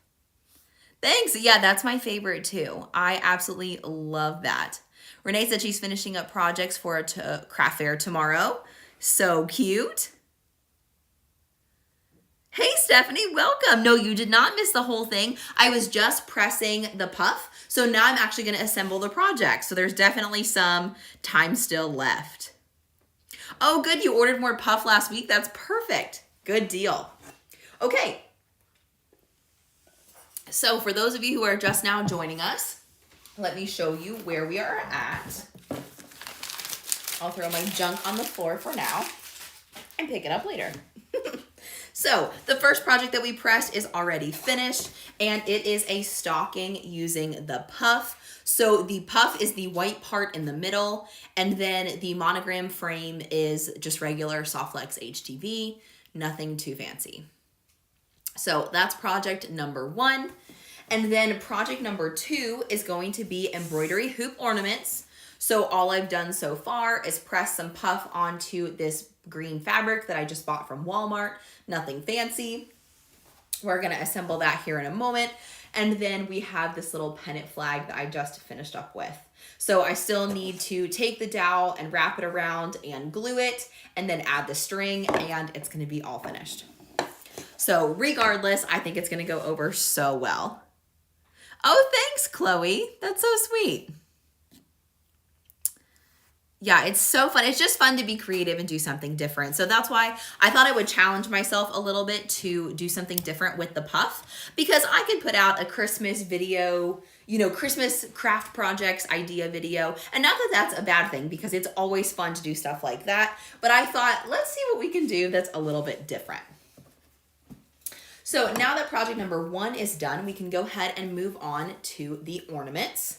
Thanks. Yeah, that's my favorite too. I absolutely love that. Renee said she's finishing up projects for a craft fair tomorrow. So cute. Hey, Stephanie, welcome. No, you did not miss the whole thing. I was just pressing the puff. So now I'm actually going to assemble the project. So there's definitely some time still left. Oh, good. You ordered more puff last week. That's perfect. Good deal. Okay. So for those of you who are just now joining us, let me show you where we are at. I'll throw my junk on the floor for now and pick it up later. So the first project that we pressed is already finished, and it is a stocking using the puff. So the puff is the white part in the middle, and then the monogram frame is just regular Softflex HTV, nothing too fancy. So that's project number 1. And then project number 2 is going to be embroidery hoop ornaments. So all I've done so far is press some puff onto this green fabric that I just bought from Walmart. Nothing fancy. We're gonna assemble that here in a moment. And then we have this little pennant flag that I just finished up with. So I still need to take the dowel and wrap it around and glue it, and then add the string, and it's gonna be all finished. So regardless, I think it's gonna go over so well. Oh, thanks, Chloe. That's so sweet. Yeah, it's so fun. It's just fun to be creative and do something different. So that's why I thought I would challenge myself a little bit to do something different with the puff, because I could put out a Christmas video, you know, Christmas craft projects idea video. And not that that's a bad thing, because it's always fun to do stuff like that. But I thought, let's see what we can do that's a little bit different. So now that project number 1 is done, we can go ahead and move on to the ornaments.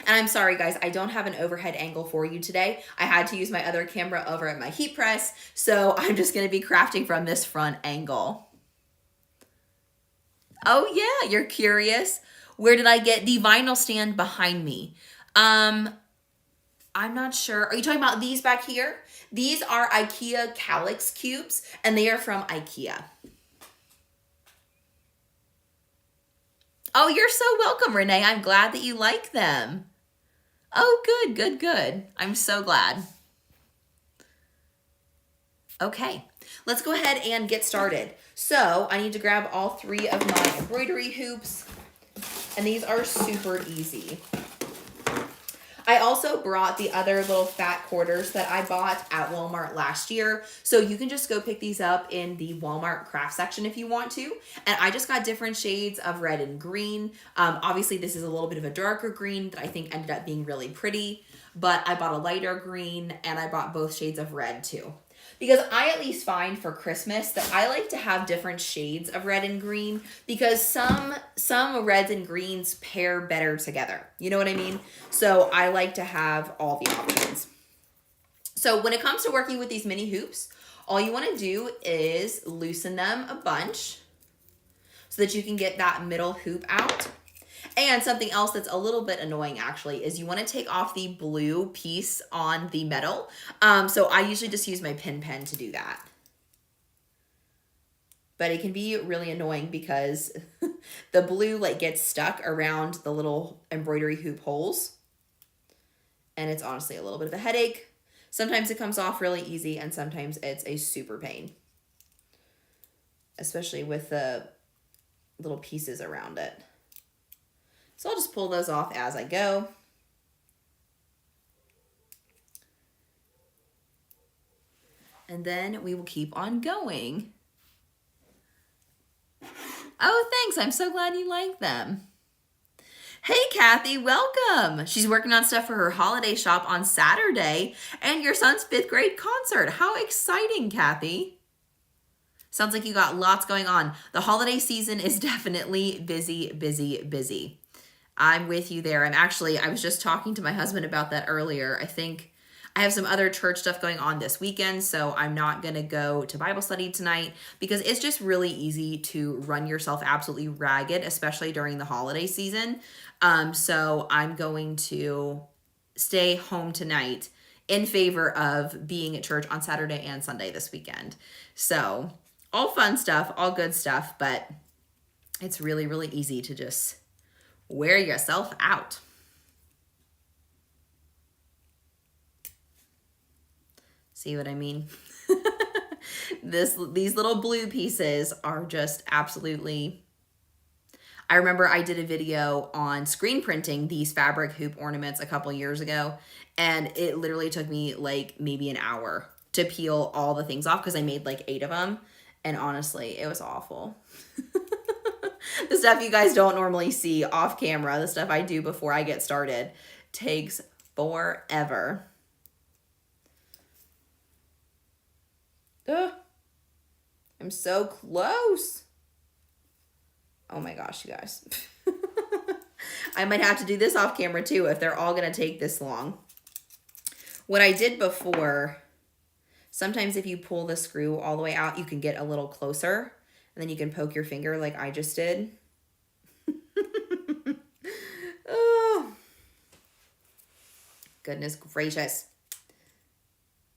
And I'm sorry, guys, I don't have an overhead angle for you today. I had to use my other camera over at my heat press, so I'm just going to be crafting from this front angle. Oh yeah, you're curious. Where did I get the vinyl stand behind me? I'm not sure. Are you talking about these back here? These are IKEA Calyx cubes, and they are from IKEA. Oh, you're so welcome, Renee. I'm glad that you like them. Oh, good, good, good. I'm so glad. Okay, let's go ahead and get started. So I need to grab all 3 of my embroidery hoops, and these are super easy. I also brought the other little fat quarters that I bought at Walmart last year. So you can just go pick these up in the Walmart craft section if you want to. And I just got different shades of red and green. Obviously this is a little bit of a darker green that I think ended up being really pretty, but I bought a lighter green and I bought both shades of red too. Because I at least find for Christmas that I like to have different shades of red and green, because some reds and greens pair better together. You know what I mean? So I like to have all the options. So when it comes to working with these mini hoops, all you want to do is loosen them a bunch so that you can get that middle hoop out. And something else that's a little bit annoying actually is you want to take off the blue piece on the metal. So I usually just use my pin pen to do that. But it can be really annoying because the blue like gets stuck around the little embroidery hoop holes. And it's honestly a little bit of a headache. Sometimes it comes off really easy and sometimes it's a super pain. Especially with the little pieces around it. So I'll just pull those off as I go. And then we will keep on going. Oh, thanks. I'm so glad you like them. Hey, Kathy, welcome. She's working on stuff for her holiday shop on Saturday and your son's 5th grade concert. How exciting, Kathy. Sounds like you got lots going on. The holiday season is definitely busy, busy, busy. I'm with you there. I was just talking to my husband about that earlier. I think I have some other church stuff going on this weekend, so I'm not going to go to Bible study tonight because it's just really easy to run yourself absolutely ragged, especially during the holiday season. So I'm going to stay home tonight in favor of being at church on Saturday and Sunday this weekend. So all fun stuff, all good stuff, but it's really, really easy to just wear yourself out. See what I mean? These little blue pieces are just absolutely... I remember I did a video on screen printing these fabric hoop ornaments a couple years ago, and it literally took me like maybe an hour to peel all the things off because I made like 8 of them, and honestly, it was awful. The stuff you guys don't normally see off camera, the stuff I do before I get started, takes forever. Ugh. I'm so close. Oh my gosh, you guys. I might have to do this off camera too if they're all going to take this long. What I did before, sometimes if you pull the screw all the way out, you can get a little closer. And then you can poke your finger like I just did. Goodness gracious.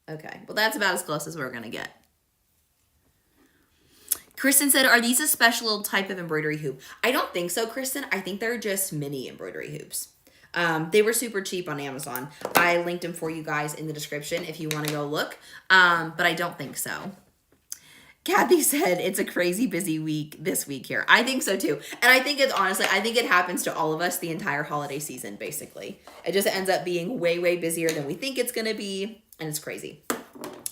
Okay, well that's about as close as we're gonna get. Kristen said, are these a special type of embroidery hoop? I don't think so, Kristen. I think they're just mini embroidery hoops. They were super cheap on Amazon. I linked them for you guys in the description if you want to go look, but I don't think so. Kathy said, it's a crazy busy week this week here. I think so too. And I think it's honestly, I think it happens to all of us the entire holiday season, basically. It just ends up being way, way busier than we think it's going to be, and it's crazy.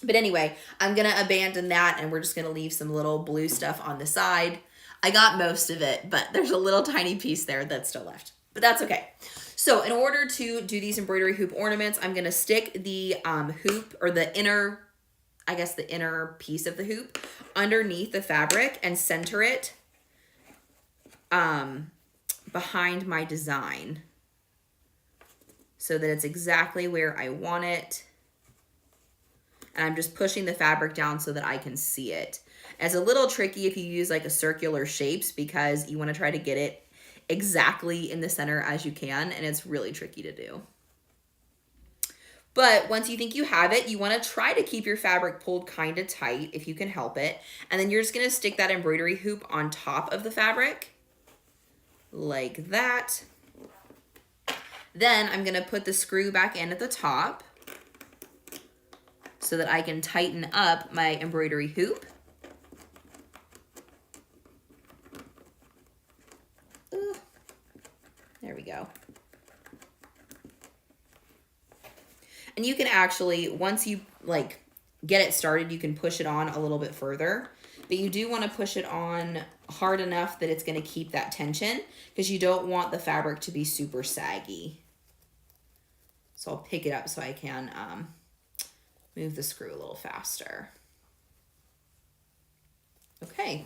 But anyway, I'm going to abandon that, and we're just going to leave some little blue stuff on the side. I got most of it, but there's a little tiny piece there that's still left. But that's okay. So in order to do these embroidery hoop ornaments, I'm going to stick the hoop, or the inner, I guess the inner piece of the hoop, underneath the fabric and center it behind my design so that it's exactly where I want it. And I'm just pushing the fabric down so that I can see it. And it's a little tricky if you use like a circular shapes because you want to try to get it exactly in the center as you can, and it's really tricky to do. But once you think you have it, you want to try to keep your fabric pulled kind of tight if you can help it. And then you're just going to stick that embroidery hoop on top of the fabric like that. Then I'm going to put the screw back in at the top so that I can tighten up my embroidery hoop. Ooh, there we go. And you can actually, once you like get it started, you can push it on a little bit further, but you do want to push it on hard enough that it's going to keep that tension because you don't want the fabric to be super saggy. So I'll pick it up so I can move the screw a little faster. Okay,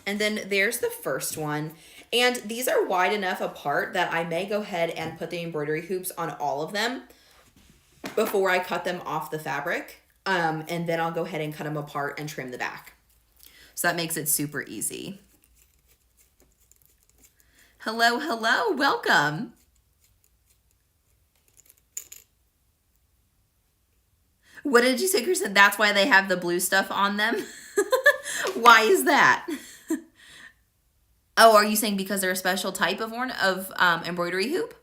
and then there's the first one. And these are wide enough apart that I may go ahead and put the embroidery hoops on all of them before I cut them off the fabric. And then I'll go ahead and cut them apart and trim the back. So that makes it super easy. Hello, hello, welcome. What did you say, Kristen? That's why they have the blue stuff on them? Why is that? Oh, are you saying because they're a special type of embroidery hoop?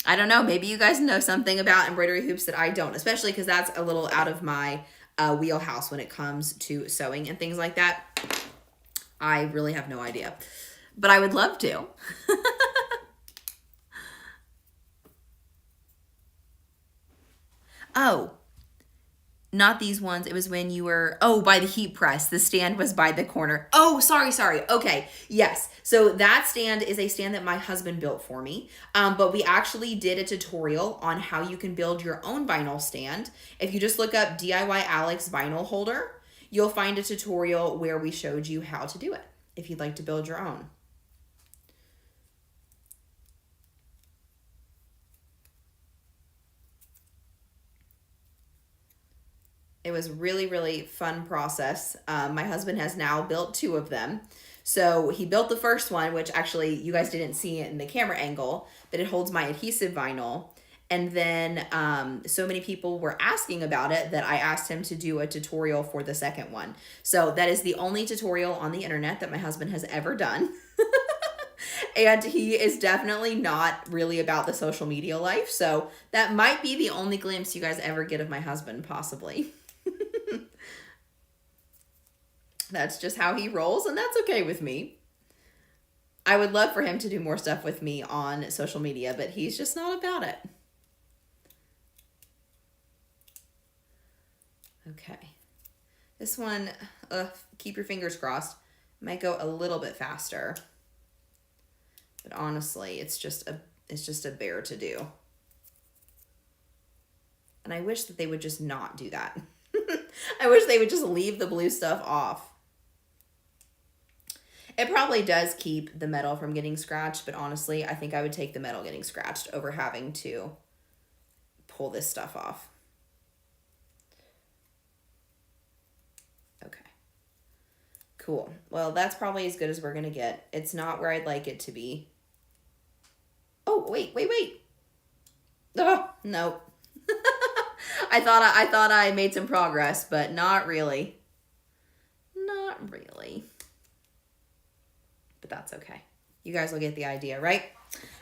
I don't know. Maybe you guys know something about embroidery hoops that I don't, especially because that's a little out of my wheelhouse when it comes to sewing and things like that. I really have no idea, but I would love to. Oh, not these ones. It was when you were, oh, by the heat press. The stand was by the corner. Oh, sorry. Okay, yes. So that stand is a stand that my husband built for me. But we actually did a tutorial on how you can build your own vinyl stand. If you just look up DIY Alex vinyl holder, you'll find a tutorial where we showed you how to do it if you'd like to build your own. It was really, really fun process. My husband has now built 2 of them. So he built the first one, which actually you guys didn't see it in the camera angle, but it holds my adhesive vinyl. And then so many people were asking about it that I asked him to do a tutorial for the second one. So that is the only tutorial on the internet that my husband has ever done. And he is definitely not really about the social media life. So that might be the only glimpse you guys ever get of my husband, possibly. That's just how he rolls, and that's okay with me. I would love for him to do more stuff with me on social media, but he's just not about it. Okay. This one, keep your fingers crossed, might go a little bit faster. But honestly, it's just a bear to do. And I wish that they would just not do that. I wish they would just leave the blue stuff off. It probably does keep the metal from getting scratched, but honestly, I think I would take the metal getting scratched over having to pull this stuff off. Okay. Cool. Well, that's probably as good as we're going to get. It's not where I'd like it to be. Oh, wait. Oh, nope. I thought I made some progress, but not really. Not really. But that's okay. You guys will get the idea, right?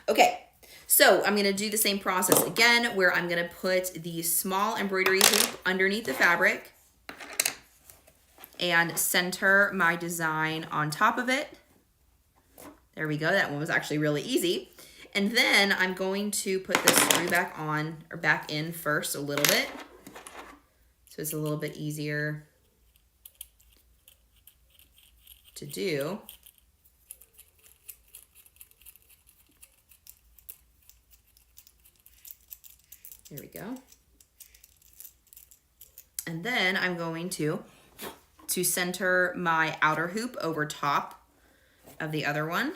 Okay. So I'm going to do the same process again, where I'm going to put the small embroidery hoop underneath the fabric and center my design on top of it. There we go. That one was actually really easy. And then I'm going to put this screw back on, or back in first a little bit, so it's a little bit easier to do. There we go. And then I'm going to center my outer hoop over top of the other one,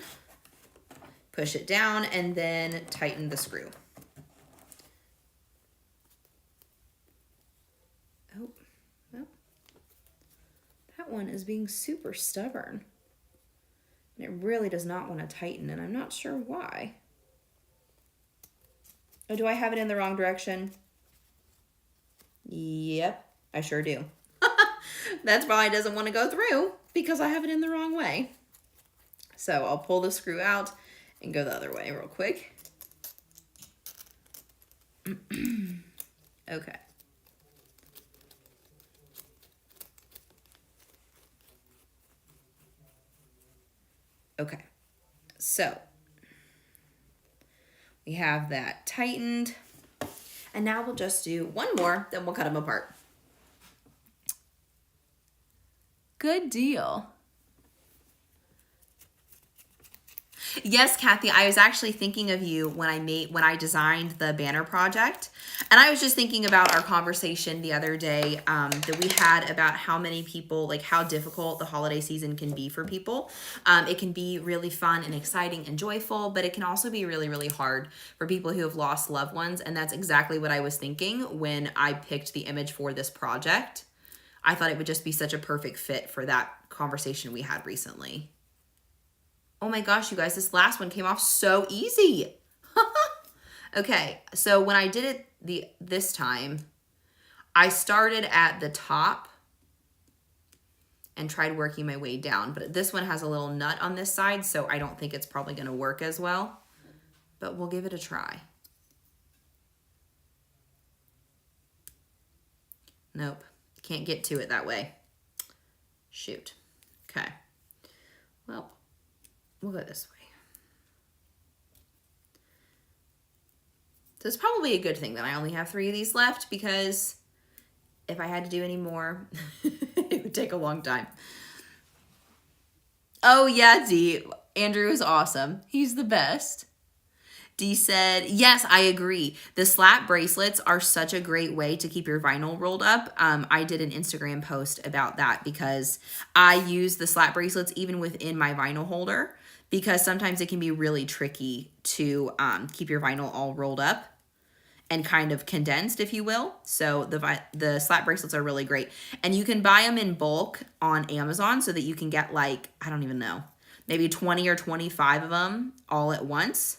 push it down, and then tighten the screw. Oh, well, that one is being super stubborn. And it really does not want to tighten, and I'm not sure why. Oh, do I have it in the wrong direction? Yep, I sure do. That's why it doesn't want to go through, because I have it in the wrong way. So I'll pull the screw out and go the other way real quick. Okay. Okay, so we have that tightened, and now we'll just do one more, then we'll cut them apart. Good deal. Yes, Kathy, I was actually thinking of you when I designed the banner project. And I was just thinking about our conversation the other day that we had about how many people, like how difficult the holiday season can be for people. It can be really fun and exciting and joyful, but it can also be really, really hard for people who have lost loved ones. And that's exactly what I was thinking when I picked the image for this project. I thought it would just be such a perfect fit for that conversation we had recently. Oh my gosh, you guys, this last one came off so easy. Okay, so when I did it this time, I started at the top and tried working my way down. But this one has a little nut on this side, so I don't think it's probably going to work as well. But we'll give it a try. Nope, can't get to it that way. Shoot. Okay, well, we'll go this way. So it's probably a good thing that I only have 3 of these left, because if I had to do any more, it would take a long time. Oh yeah, Dee. Andrew is awesome. He's the best. Dee said, yes, I agree. The slat bracelets are such a great way to keep your vinyl rolled up. I did an Instagram post about that because I use the slat bracelets even within my vinyl holder, because sometimes it can be really tricky to keep your vinyl all rolled up and kind of condensed, if you will. So the slat bracelets are really great. And you can buy them in bulk on Amazon so that you can get, like, I don't even know, maybe 20 or 25 of them all at once.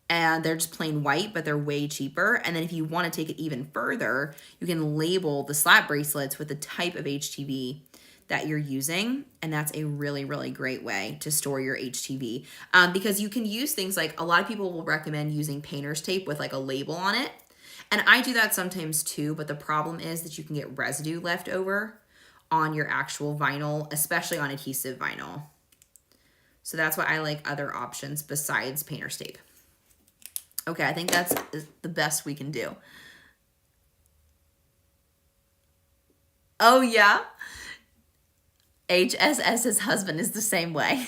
And they're just plain white, but they're way cheaper. And then if you want to take it even further, you can label the slat bracelets with the type of HTV that you're using, and that's a really, really great way to store your HTV, because you can use things like, a lot of people will recommend using painter's tape with like a label on it, and I do that sometimes too, but the problem is that you can get residue left over on your actual vinyl, especially on adhesive vinyl. So that's why I like other options besides painter's tape. Okay, I think that's the best we can do. Oh yeah? HSS's husband is the same way.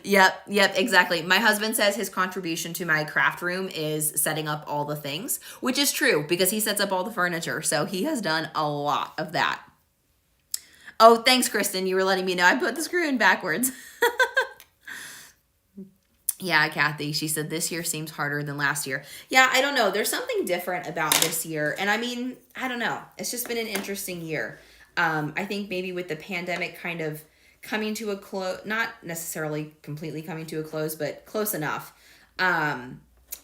Yep, exactly. My husband says his contribution to my craft room is setting up all the things, which is true because he sets up all the furniture. So he has done a lot of that. Oh, thanks, Kristen. You were letting me know. I put the screw in backwards. Yeah, Kathy, she said this year seems harder than last year. Yeah, I don't know. There's something different about this year. And I mean, I don't know. It's just been an interesting year. I think maybe with the pandemic kind of coming to a close, not necessarily completely coming to a close, but close enough.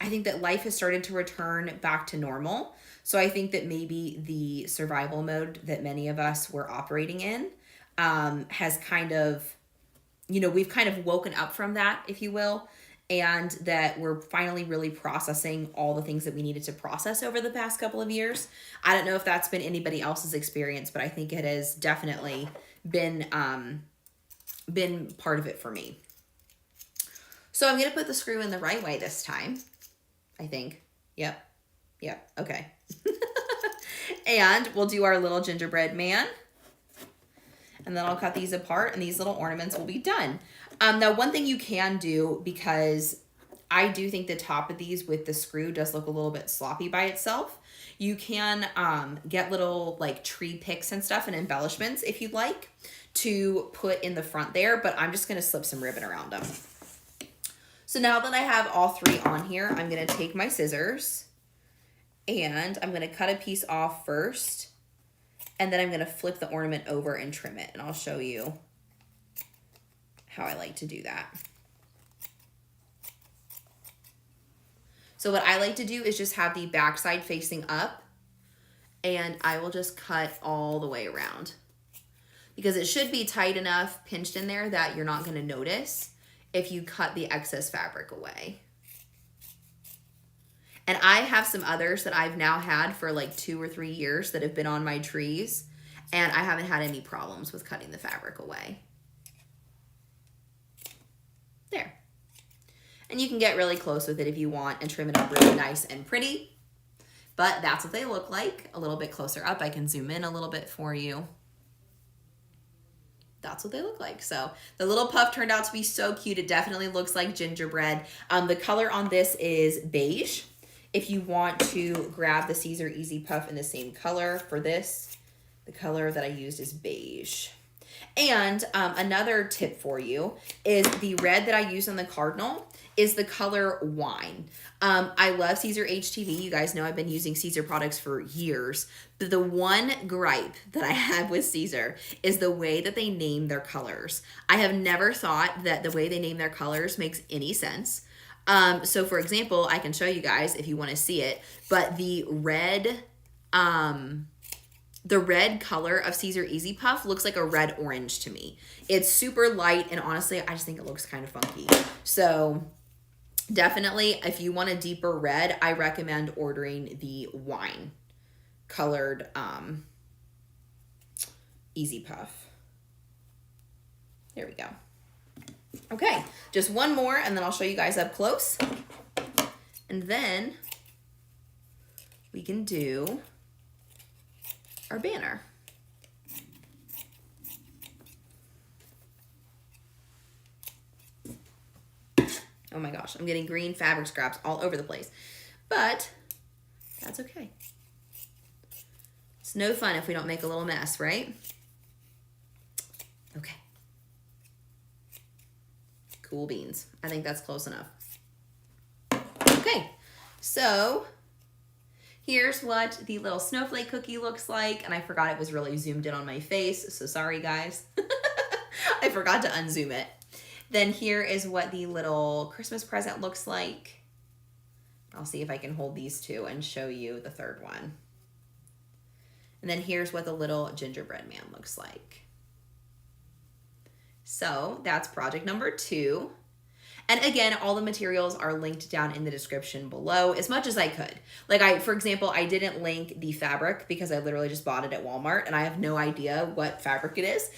I think that life has started to return back to normal. So I think that maybe the survival mode that many of us were operating in has kind of, you know, we've kind of woken up from that, if you will, and that we're finally really processing all the things that we needed to process over the past couple of years. I don't know if that's been anybody else's experience, but I think it has definitely been part of it for me. So I'm going to put the screw in the right way this time, I think. Yep. Okay. And we'll do our little gingerbread man. And then I'll cut these apart and these little ornaments will be done. Now, one thing you can do, because I do think the top of these with the screw does look a little bit sloppy by itself, you can get little like tree picks and stuff and embellishments if you'd like to put in the front there, but I'm just going to slip some ribbon around them. So now that I have all three on here, I'm going to take my scissors and I'm going to cut a piece off first. And then I'm going to flip the ornament over and trim it. And I'll show you how I like to do that. So what I like to do is just have the back side facing up. And I will just cut all the way around. Because it should be tight enough, pinched in there, that you're not going to notice if you cut the excess fabric away. And I have some others that I've now had for like 2 or 3 years that have been on my trees, and I haven't had any problems with cutting the fabric away. There. And you can get really close with it if you want and trim it up really nice and pretty. But that's what they look like. A little bit closer up. I can zoom in a little bit for you. That's what they look like. So the little puff turned out to be so cute. It definitely looks like gingerbread. The color on this is beige. If you want to grab the Siser EasyPuff in the same color for this, the color that I used is beige. And another tip for you is the red that I used on the cardinal is the color wine. I love Siser HTV. You guys know I've been using Siser products for years. But the one gripe that I have with Siser is the way that they name their colors. I have never thought that the way they name their colors makes any sense. So for example, I can show you guys if you want to see it, but the red color of Siser EasyPuff looks like a red orange to me. It's super light, and honestly, I just think it looks kind of funky. So definitely, if you want a deeper red, I recommend ordering the wine colored EasyPuff. There we go. Okay, just one more and then I'll show you guys up close. And then we can do our banner. Oh my gosh, I'm getting green fabric scraps all over the place, but that's okay. It's no fun if we don't make a little mess, right? Okay. Cool beans. I think that's close enough. Okay, so here's what the little snowflake cookie looks like, and I forgot it was really zoomed in on my face, so sorry guys. I forgot to unzoom it. Then here is what the little Christmas present looks like. I'll see if I can hold these two and show you the third one. And then here's what the little gingerbread man looks like. So that's project number 2. And again, all the materials are linked down in the description below as much as I could. Like for example, I didn't link the fabric because I literally just bought it at Walmart and I have no idea what fabric it is.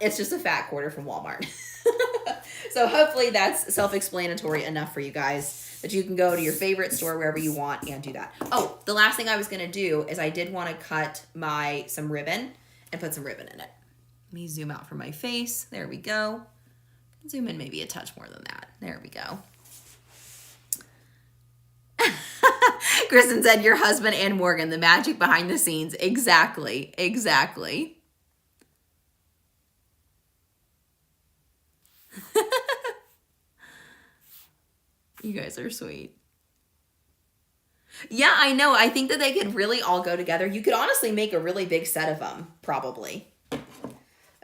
It's just a fat quarter from Walmart. So hopefully that's self-explanatory enough for you guys that you can go to your favorite store wherever you want and do that. Oh, the last thing I was gonna do is I did wanna cut some ribbon and put some ribbon in it. Let me zoom out from my face. There we go. Zoom in maybe a touch more than that. There we go. Kristen said, your husband and Morgan, the magic behind the scenes. Exactly, exactly. You guys are sweet. Yeah, I know. I think that they could really all go together. You could honestly make a really big set of them, probably.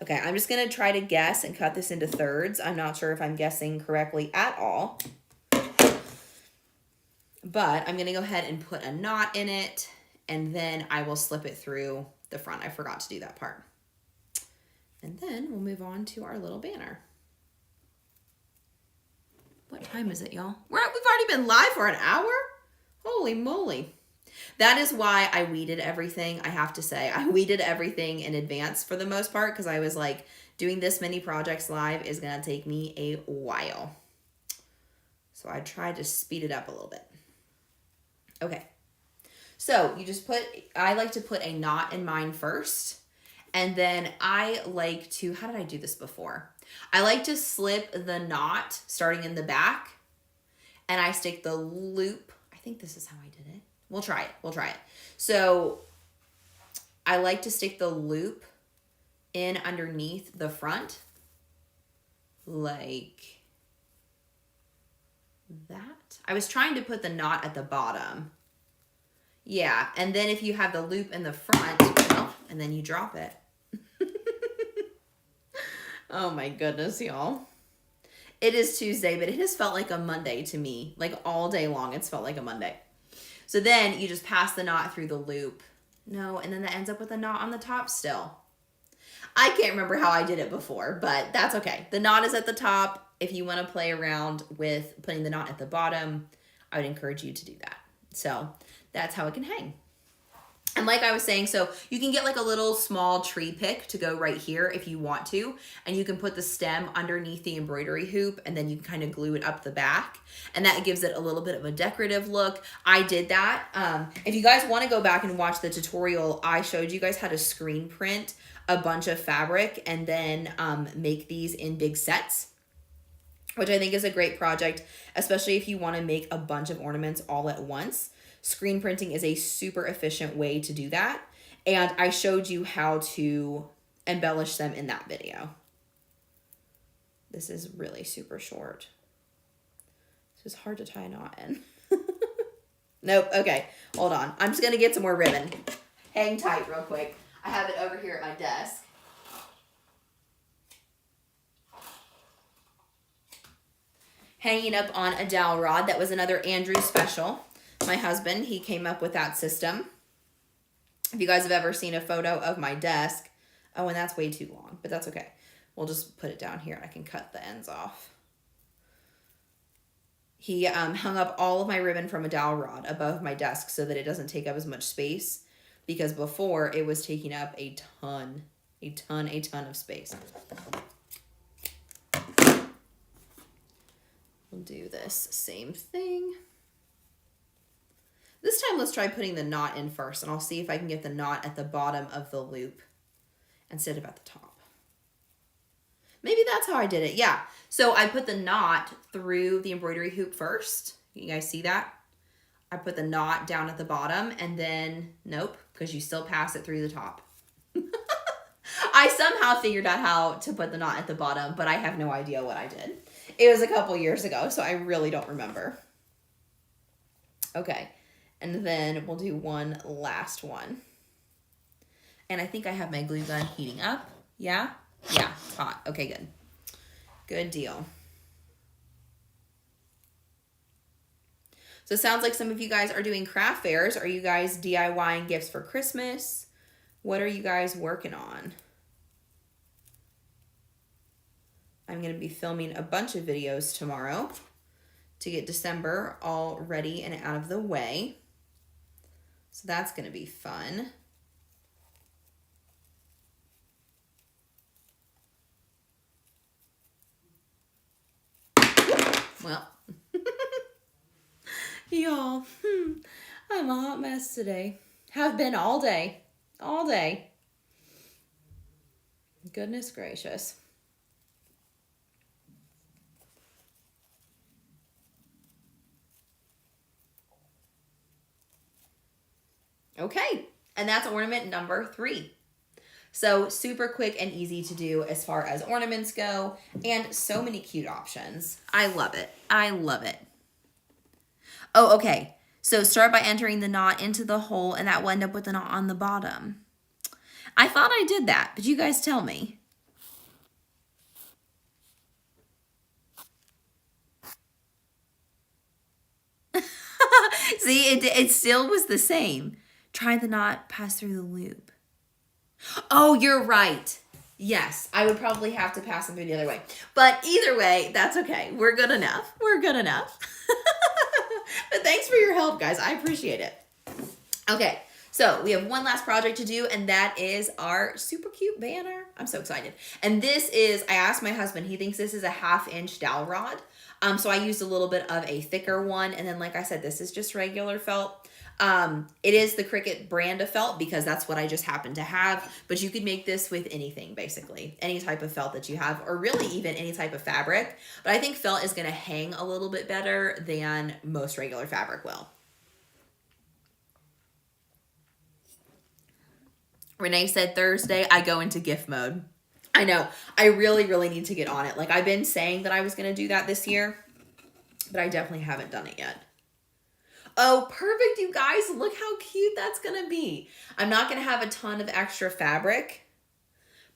Okay, I'm just going to try to guess and cut this into thirds. I'm not sure if I'm guessing correctly at all. but I'm gonna go ahead and put a knot in it, and then I will slip it through the front. I forgot to do that part. And then we'll move on to our little banner. What time is it, y'all? We've already been live for an hour? Holy moly. That is why I weeded everything, I have to say. I weeded everything in advance for the most part, because I was like, doing this many projects live is gonna take me a while. So I tried to speed it up a little bit. Okay. So you just I like to put a knot in mine first. And then I like to, how did I do this before? I like to slip the knot starting in the back, and I stick the loop. I think this is how I did it. We'll try it. We'll try it. So I like to stick the loop in underneath the front, like that. I was trying to put the knot at the bottom. Yeah, and then if you have the loop in the front, well, and then you drop it. Oh my goodness, y'all. It is Tuesday, but it has felt like a Monday to me. Like all day long, it's felt like a Monday. So then you just pass the knot through the loop. No, and then that ends up with a knot on the top still. I can't remember how I did it before, but that's okay. The knot is at the top. If you want to play around with putting the knot at the bottom, I would encourage you to do that. So that's how it can hang. And like I was saying, so you can get like a little small tree pick to go right here if you want to, and you can put the stem underneath the embroidery hoop, and then you can kind of glue it up the back, and that gives it a little bit of a decorative look. I did that. If you guys want to go back and watch the tutorial, I showed you guys how to screen print a bunch of fabric and then make these in big sets, which I think is a great project, especially if you want to make a bunch of ornaments all at once. Screen printing is a super efficient way to do that. And I showed you how to embellish them in that video. This is really super short. This is hard to tie a knot in. Nope. Okay. Hold on. I'm just going to get some more ribbon. Hang tight real quick. I have it over here at my desk. Hanging up on a dowel rod. That was another Andrew special. My husband, he came up with that system. If you guys have ever seen a photo of my desk, oh, and that's way too long, but that's okay. We'll just put it down here. I can cut the ends off. He hung up all of my ribbon from a dowel rod above my desk so that it doesn't take up as much space, because before it was taking up a ton of space. We'll do this same thing. This time, let's try putting the knot in first, and I'll see if I can get the knot at the bottom of the loop instead of at the top. Maybe that's how I did it. Yeah. So I put the knot through the embroidery hoop first. You guys see that? I put the knot down at the bottom, and then, nope, because you still pass it through the top. I somehow figured out how to put the knot at the bottom, but I have no idea what I did. It was a couple years ago, so I really don't remember. Okay. And then we'll do one last one. And I think I have my glue gun heating up. Yeah? Yeah, it's hot. Okay, good. Good deal. So it sounds like some of you guys are doing craft fairs. Are you guys DIYing gifts for Christmas? What are you guys working on? I'm going to be filming a bunch of videos tomorrow to get December all ready and out of the way. So that's going to be fun. Well, y'all, I'm a hot mess today. Have been all day. All day. Goodness gracious. Okay, and that's ornament number 3. So super quick and easy to do as far as ornaments go, and so many cute options. I love it. I love it. Oh, okay. So start by entering the knot into the hole, and that will end up with the knot on the bottom. I thought I did that, but you guys tell me. See, it still was the same. Try the knot, pass through the loop. Oh, you're right. Yes, I would probably have to pass them through the other way. But either way, that's okay. We're good enough. We're good enough. But thanks for your help, guys. I appreciate it. Okay, so we have one last project to do, and that is our super cute banner. I'm so excited. And this is, I asked my husband, he thinks this is a 1/2-inch dowel rod. So I used a little bit of a thicker one. And then, like I said, this is just regular felt. It is the Cricut brand of felt because that's what I just happen to have, but you could make this with anything, basically. Any type of felt that you have, or really even any type of fabric. But I think felt is gonna hang a little bit better than most regular fabric will. Renee said Thursday, I go into gift mode. I know, I really, really need to get on it. Like I've been saying that I was gonna do that this year, but I definitely haven't done it yet. Oh, perfect, you guys. Look how cute that's going to be. I'm not going to have a ton of extra fabric,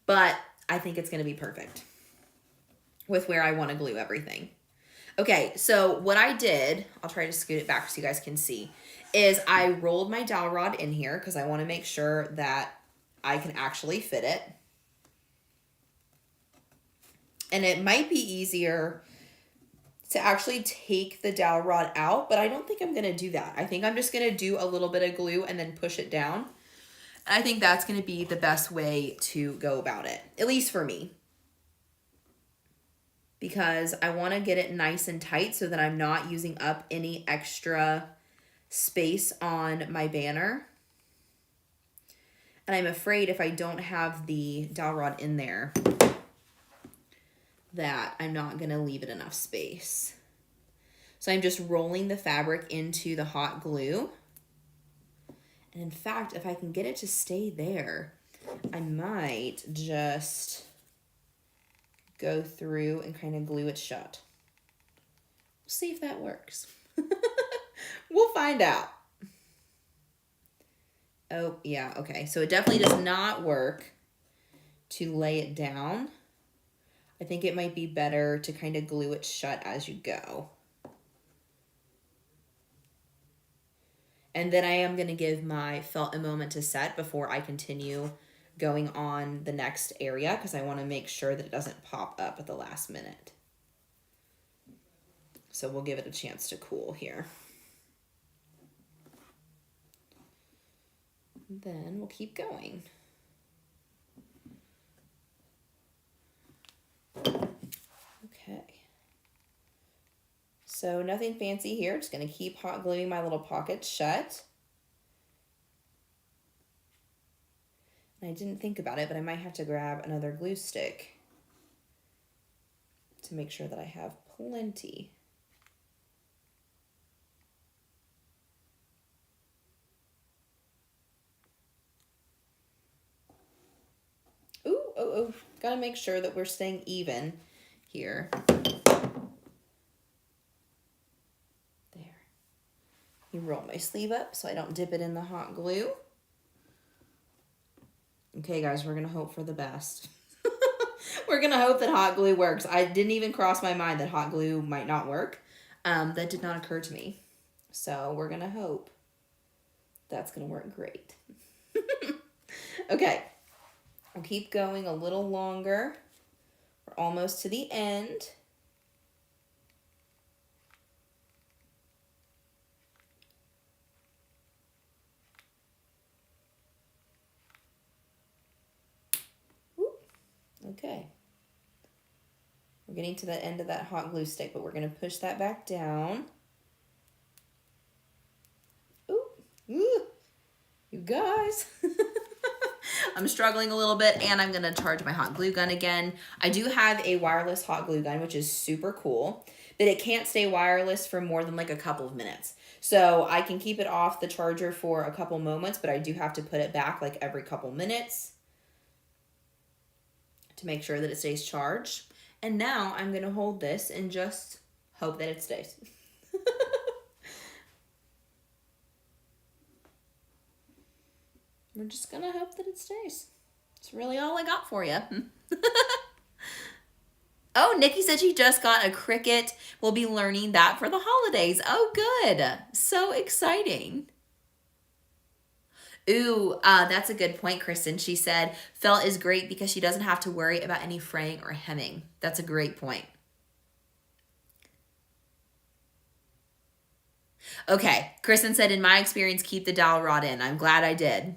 but I think it's going to be perfect with where I want to glue everything. Okay, so what I did, I'll try to scoot it back so you guys can see, is I rolled my dowel rod in here because I want to make sure that I can actually fit it. And it might be easier to actually take the dowel rod out, but I don't think I'm gonna do that. I think I'm just gonna do a little bit of glue and then push it down. And I think that's gonna be the best way to go about it, at least for me. Because I wanna get it nice and tight so that I'm not using up any extra space on my banner. And I'm afraid if I don't have the dowel rod in there, that I'm not gonna leave it enough space. So I'm just rolling the fabric into the hot glue. And in fact, if I can get it to stay there, I might just go through and kind of glue it shut. We'll see if that works. We'll find out. Oh, yeah, okay. So it definitely does not work to lay it down. I think it might be better to kind of glue it shut as you go. And then I am going to give my felt a moment to set before I continue going on the next area because I want to make sure that it doesn't pop up at the last minute. So we'll give it a chance to cool here. Then we'll keep going. Okay. So nothing fancy here. Just going to keep hot gluing my little pockets shut. And I didn't think about it, but I might have to grab another glue stick to make sure that I have plenty. Ooh, oh, gotta make sure that we're staying even here. There. You roll my sleeve up so I don't dip it in the hot glue. Okay, guys, we're gonna hope for the best. We're gonna hope that hot glue works. I didn't even cross my mind that hot glue might not work. That did not occur to me. So we're gonna hope that's gonna work great. Okay. We'll keep going a little longer. We're almost to the end. Ooh, okay. We're getting to the end of that hot glue stick, but we're going to push that back down. Ooh, ooh, you guys. I'm struggling a little bit, and I'm going to charge my hot glue gun again. I do have a wireless hot glue gun, which is super cool, but it can't stay wireless for more than like a couple of minutes. So I can keep it off the charger for a couple moments, but I do have to put it back like every couple minutes to make sure that it stays charged. And now I'm going to hold this and just hope that it stays. We're just going to hope that it stays. It's really all I got for you. Oh, Nikki said she just got a Cricut. We'll be learning that for the holidays. Oh, good. So exciting. Ooh, that's a good point, Kristen. She said felt is great because she doesn't have to worry about any fraying or hemming. That's a great point. Okay, Kristen said, in my experience, keep the dowel rod in. I'm glad I did.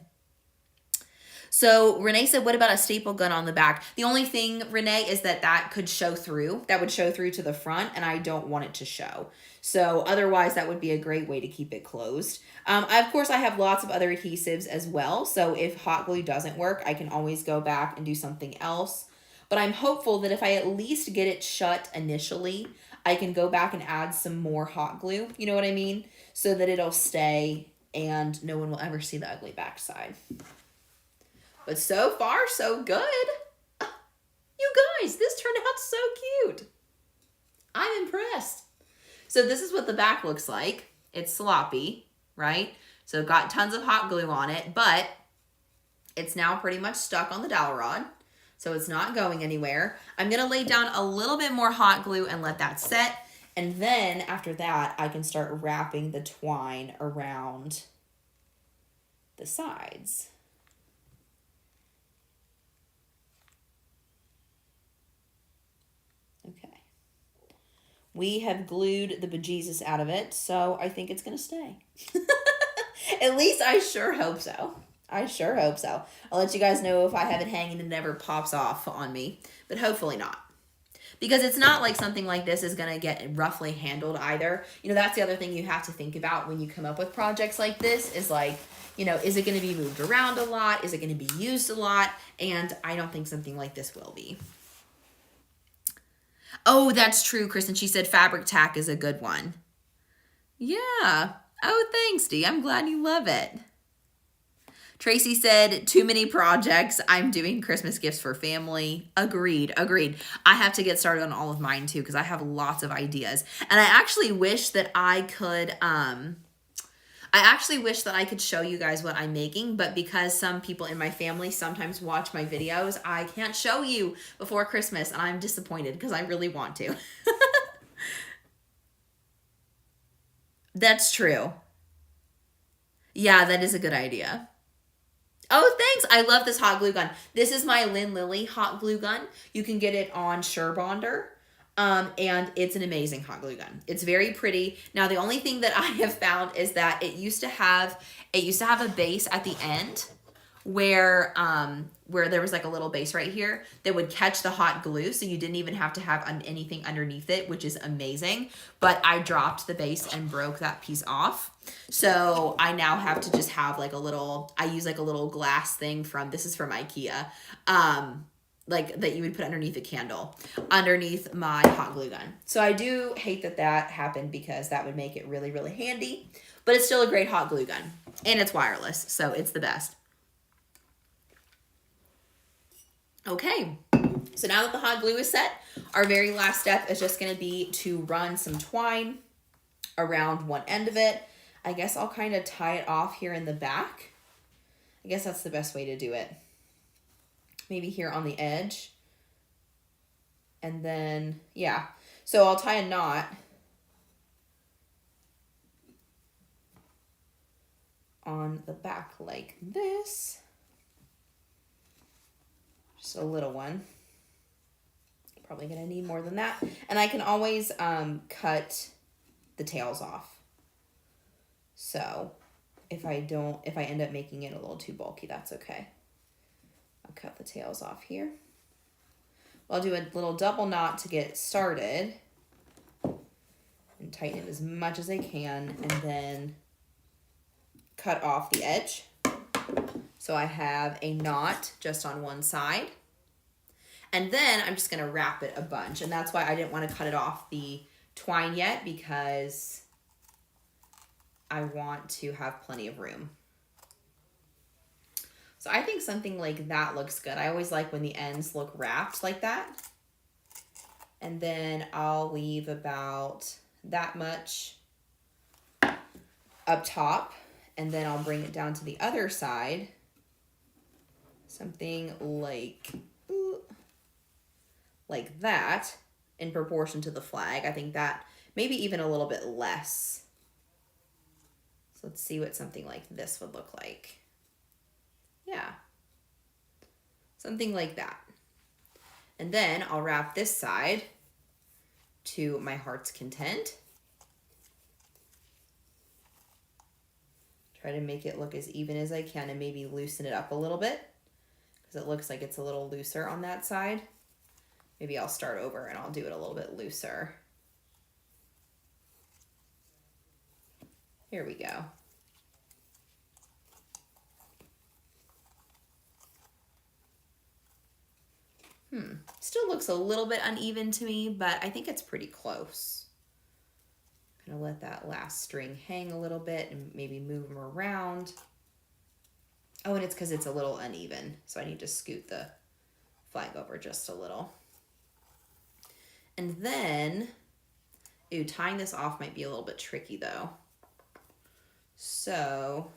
So Renee said, what about a staple gun on the back? The only thing, Renee, is that could show through. That would show through to the front, and I don't want it to show. So otherwise, that would be a great way to keep it closed. Of course, I have lots of other adhesives as well. So if hot glue doesn't work, I can always go back and do something else. But I'm hopeful that if I at least get it shut initially, I can go back and add some more hot glue. You know what I mean? So that it'll stay and no one will ever see the ugly backside. But so far, so good. You guys, this turned out so cute. I'm impressed. So this is what the back looks like. It's sloppy, right? So it got tons of hot glue on it, but it's now pretty much stuck on the dowel rod. So it's not going anywhere. I'm gonna lay down a little bit more hot glue and let that set. And then after that, I can start wrapping the twine around the sides. Okay. We have glued the bejesus out of it, so I think it's gonna stay. At least I sure hope so. I sure hope so. I'll let you guys know if I have it hanging and it never pops off on me, but hopefully not. Because it's not like something like this is going to get roughly handled either. You know, that's the other thing you have to think about when you come up with projects like this is like, you know, is it going to be moved around a lot? Is it going to be used a lot? And I don't think something like this will be. Oh, that's true, Kristen. She said fabric tack is a good one. Yeah. Oh, thanks, Dee. I'm glad you love it. Tracy said, too many projects. I'm doing Christmas gifts for family. Agreed, agreed. I have to get started on all of mine too because I have lots of ideas. And I actually wish that I could show you guys what I'm making, but because some people in my family sometimes watch my videos, I can't show you before Christmas, and I'm disappointed because I really want to. That's true. Yeah, that is a good idea. Oh, thanks. I love this hot glue gun. This is my Lynn Lilly hot glue gun. You can get it on Surebonder. And it's an amazing hot glue gun. It's very pretty. Now, the only thing that I have found is that it used to have a base at the end where there was like a little base right here that would catch the hot glue. So you didn't even have to have anything underneath it, which is amazing. But I dropped the base and broke that piece off. So I now have to just have like I use like a little glass thing this is from IKEA, like that you would put underneath a candle, underneath my hot glue gun. So I do hate that happened because that would make it really, really handy, but it's still a great hot glue gun and it's wireless. So it's the best. Okay. So now that the hot glue is set, our very last step is just going to be to run some twine around one end of it. I guess I'll kind of tie it off here in the back. I guess that's the best way to do it. Maybe here on the edge. And then, yeah. So I'll tie a knot on the back like this. Just a little one. Probably gonna need more than that. And I can always cut the tails off. So if I end up making it a little too bulky, that's okay. I'll cut the tails off here. I'll do a little double knot to get started and tighten it as much as I can and then cut off the edge. So I have a knot just on one side. And then I'm just gonna wrap it a bunch. And that's why I didn't want to cut it off the twine yet because I want to have plenty of room. So I think something like that looks good. I always like when the ends look wrapped like that. And then I'll leave about that much up top. And then I'll bring it down to the other side. Something like that. in proportion to the flag. I think that maybe even a little bit less. So let's see what something like this would look like. Yeah, something like that. And then I'll wrap this side to my heart's content. Try to make it look as even as I can and maybe loosen it up a little bit because it looks like it's a little looser on that side. Maybe I'll start over and I'll do it a little bit looser. Here we go. Still looks a little bit uneven to me, but I think it's pretty close. Gonna let that last string hang a little bit and maybe move them around. Oh, and it's because it's a little uneven, so I need to scoot the flag over just a little. And then, ooh, tying this off might be a little bit tricky though. So,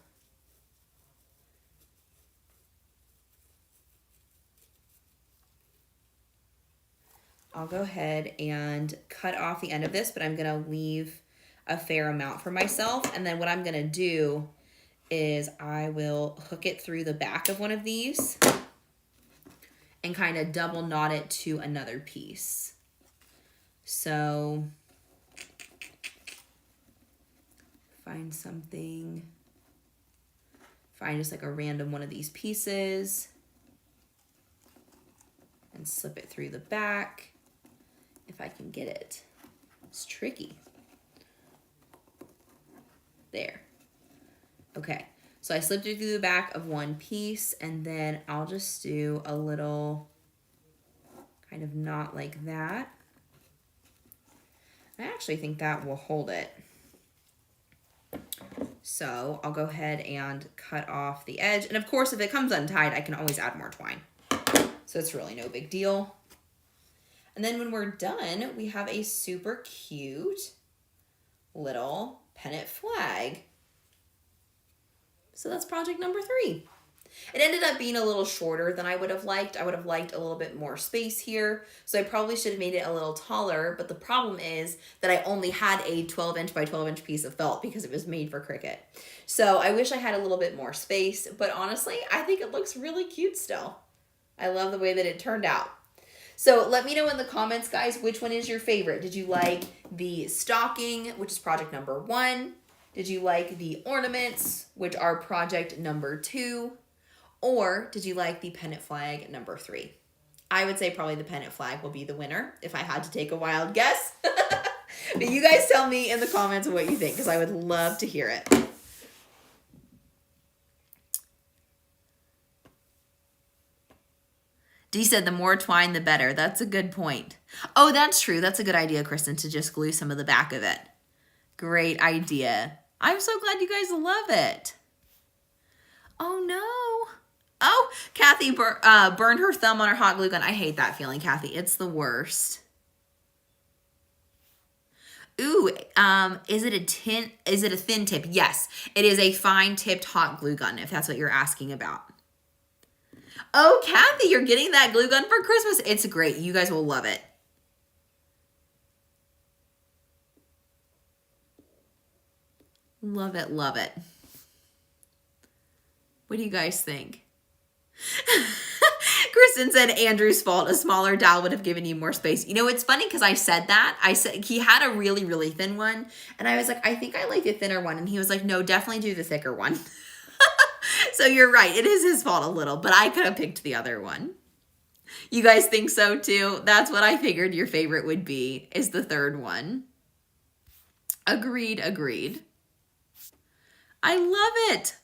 I'll go ahead and cut off the end of this, but I'm gonna leave a fair amount for myself. And then what I'm gonna do is I will hook it through the back of one of these and kind of double knot it to another piece. So find something, find just like a random one of these pieces and slip it through the back if I can get it. It's tricky. There. Okay, so I slipped it through the back of one piece and then I'll just do a little kind of knot like that. I actually think that will hold it. So I'll go ahead and cut off the edge. And of course, if it comes untied, I can always add more twine. So it's really no big deal. And then when we're done, we have a super cute little pennant flag. So that's project number 3. It ended up being a little shorter than I would have liked. I would have liked a little bit more space here. So I probably should have made it a little taller, but the problem is that I only had a 12-inch by 12-inch piece of felt because it was made for Cricut. So I wish I had a little bit more space, but honestly, I think it looks really cute still. I love the way that it turned out. So let me know in the comments, guys, which one is your favorite? Did you like the stocking, which is project number 1? Did you like the ornaments, which are project number 2? Or did you like the pennant flag number 3? I would say probably the pennant flag will be the winner if I had to take a wild guess. But you guys tell me in the comments what you think because I would love to hear it. Dee said the more twine, the better. That's a good point. Oh, that's true. That's a good idea, Kristen, to just glue some of the back of it. Great idea. I'm so glad you guys love it. Oh, no. Oh, Kathy burned her thumb on her hot glue gun. I hate that feeling, Kathy. It's the worst. Ooh, is it a thin tip? Yes, it is a fine tipped hot glue gun, if that's what you're asking about. Oh, Kathy, you're getting that glue gun for Christmas. It's great. You guys will love it. Love it, love it. What do you guys think? Kristen said Andrew's fault. A smaller dowel would have given you more space. You know, it's funny because I said that. I said he had a really, really thin one. And I was like, I think I like the thinner one. And he was like, no, definitely do the thicker one. So you're right. It is his fault a little, but I could have picked the other one. You guys think so too? That's what I figured your favorite would be, is the third one. Agreed, agreed. I love it.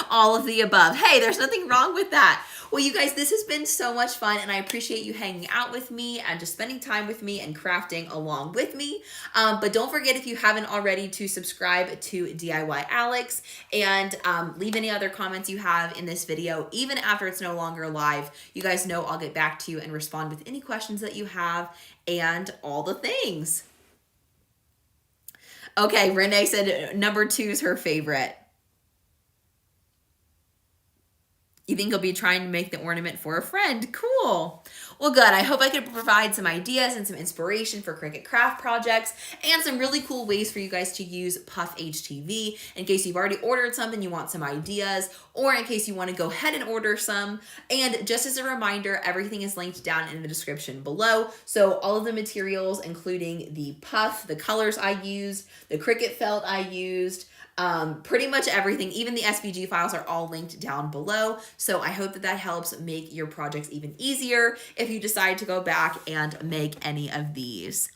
All of the above. Hey, there's nothing wrong with that. Well, you guys, this has been so much fun, and I appreciate you hanging out with me and just spending time with me and crafting along with me. But don't forget, if you haven't already, to subscribe to DIY Alex and leave any other comments you have in this video, even after it's no longer live. You guys know I'll get back to you and respond with any questions that you have and all the things. Okay, Renee said number 2 is her favorite. You think you'll be trying to make the ornament for a friend. Cool. Well, good. I hope I could provide some ideas and some inspiration for Cricut craft projects and some really cool ways for you guys to use Puff HTV in case you've already ordered something, you want some ideas, or in case you want to go ahead and order some. And just as a reminder, everything is linked down in the description below. So all of the materials, including the puff, the colors I used, the Cricut felt I used, pretty much everything, even the SVG files are all linked down below. So I hope that that helps make your projects even easier if you decide to go back and make any of these.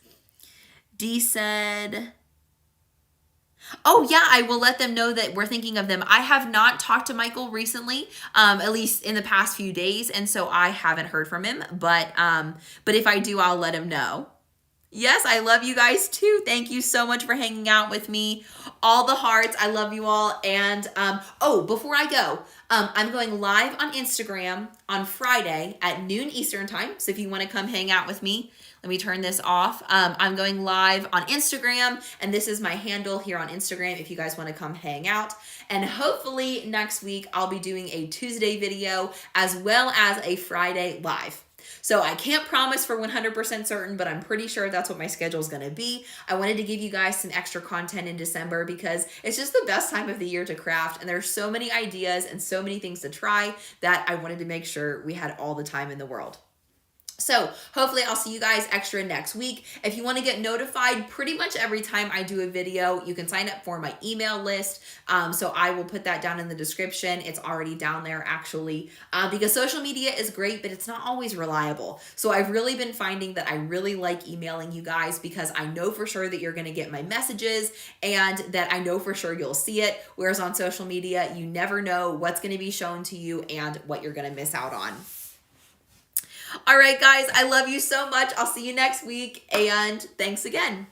Dee said, oh yeah, I will let them know that we're thinking of them. I have not talked to Michael recently, at least in the past few days, and so I haven't heard from him, but if I do, I'll let him know. Yes, I love you guys too. Thank you so much for hanging out with me. All the hearts, I love you all. And oh, before I go, I'm going live on Instagram on Friday at noon Eastern time. So if you want to come hang out with me, let me turn this off. I'm going live on Instagram, and this is my handle here on Instagram if you guys want to come hang out. And hopefully next week I'll be doing a Tuesday video as well as a Friday live. So I can't promise for 100% certain, but I'm pretty sure that's what my schedule is going to be. I wanted to give you guys some extra content in December because it's just the best time of the year to craft, and there's so many ideas and so many things to try that I wanted to make sure we had all the time in the world. So hopefully I'll see you guys extra next week. If you want to get notified pretty much every time I do a video, you can sign up for my email list. So I will put that down in the description. It's already down there actually, because social media is great, but it's not always reliable. So I've really been finding that I really like emailing you guys because I know for sure that you're going to get my messages and that I know for sure you'll see it. Whereas on social media, you never know what's going to be shown to you and what you're going to miss out on. All right, guys, I love you so much. I'll see you next week, and thanks again.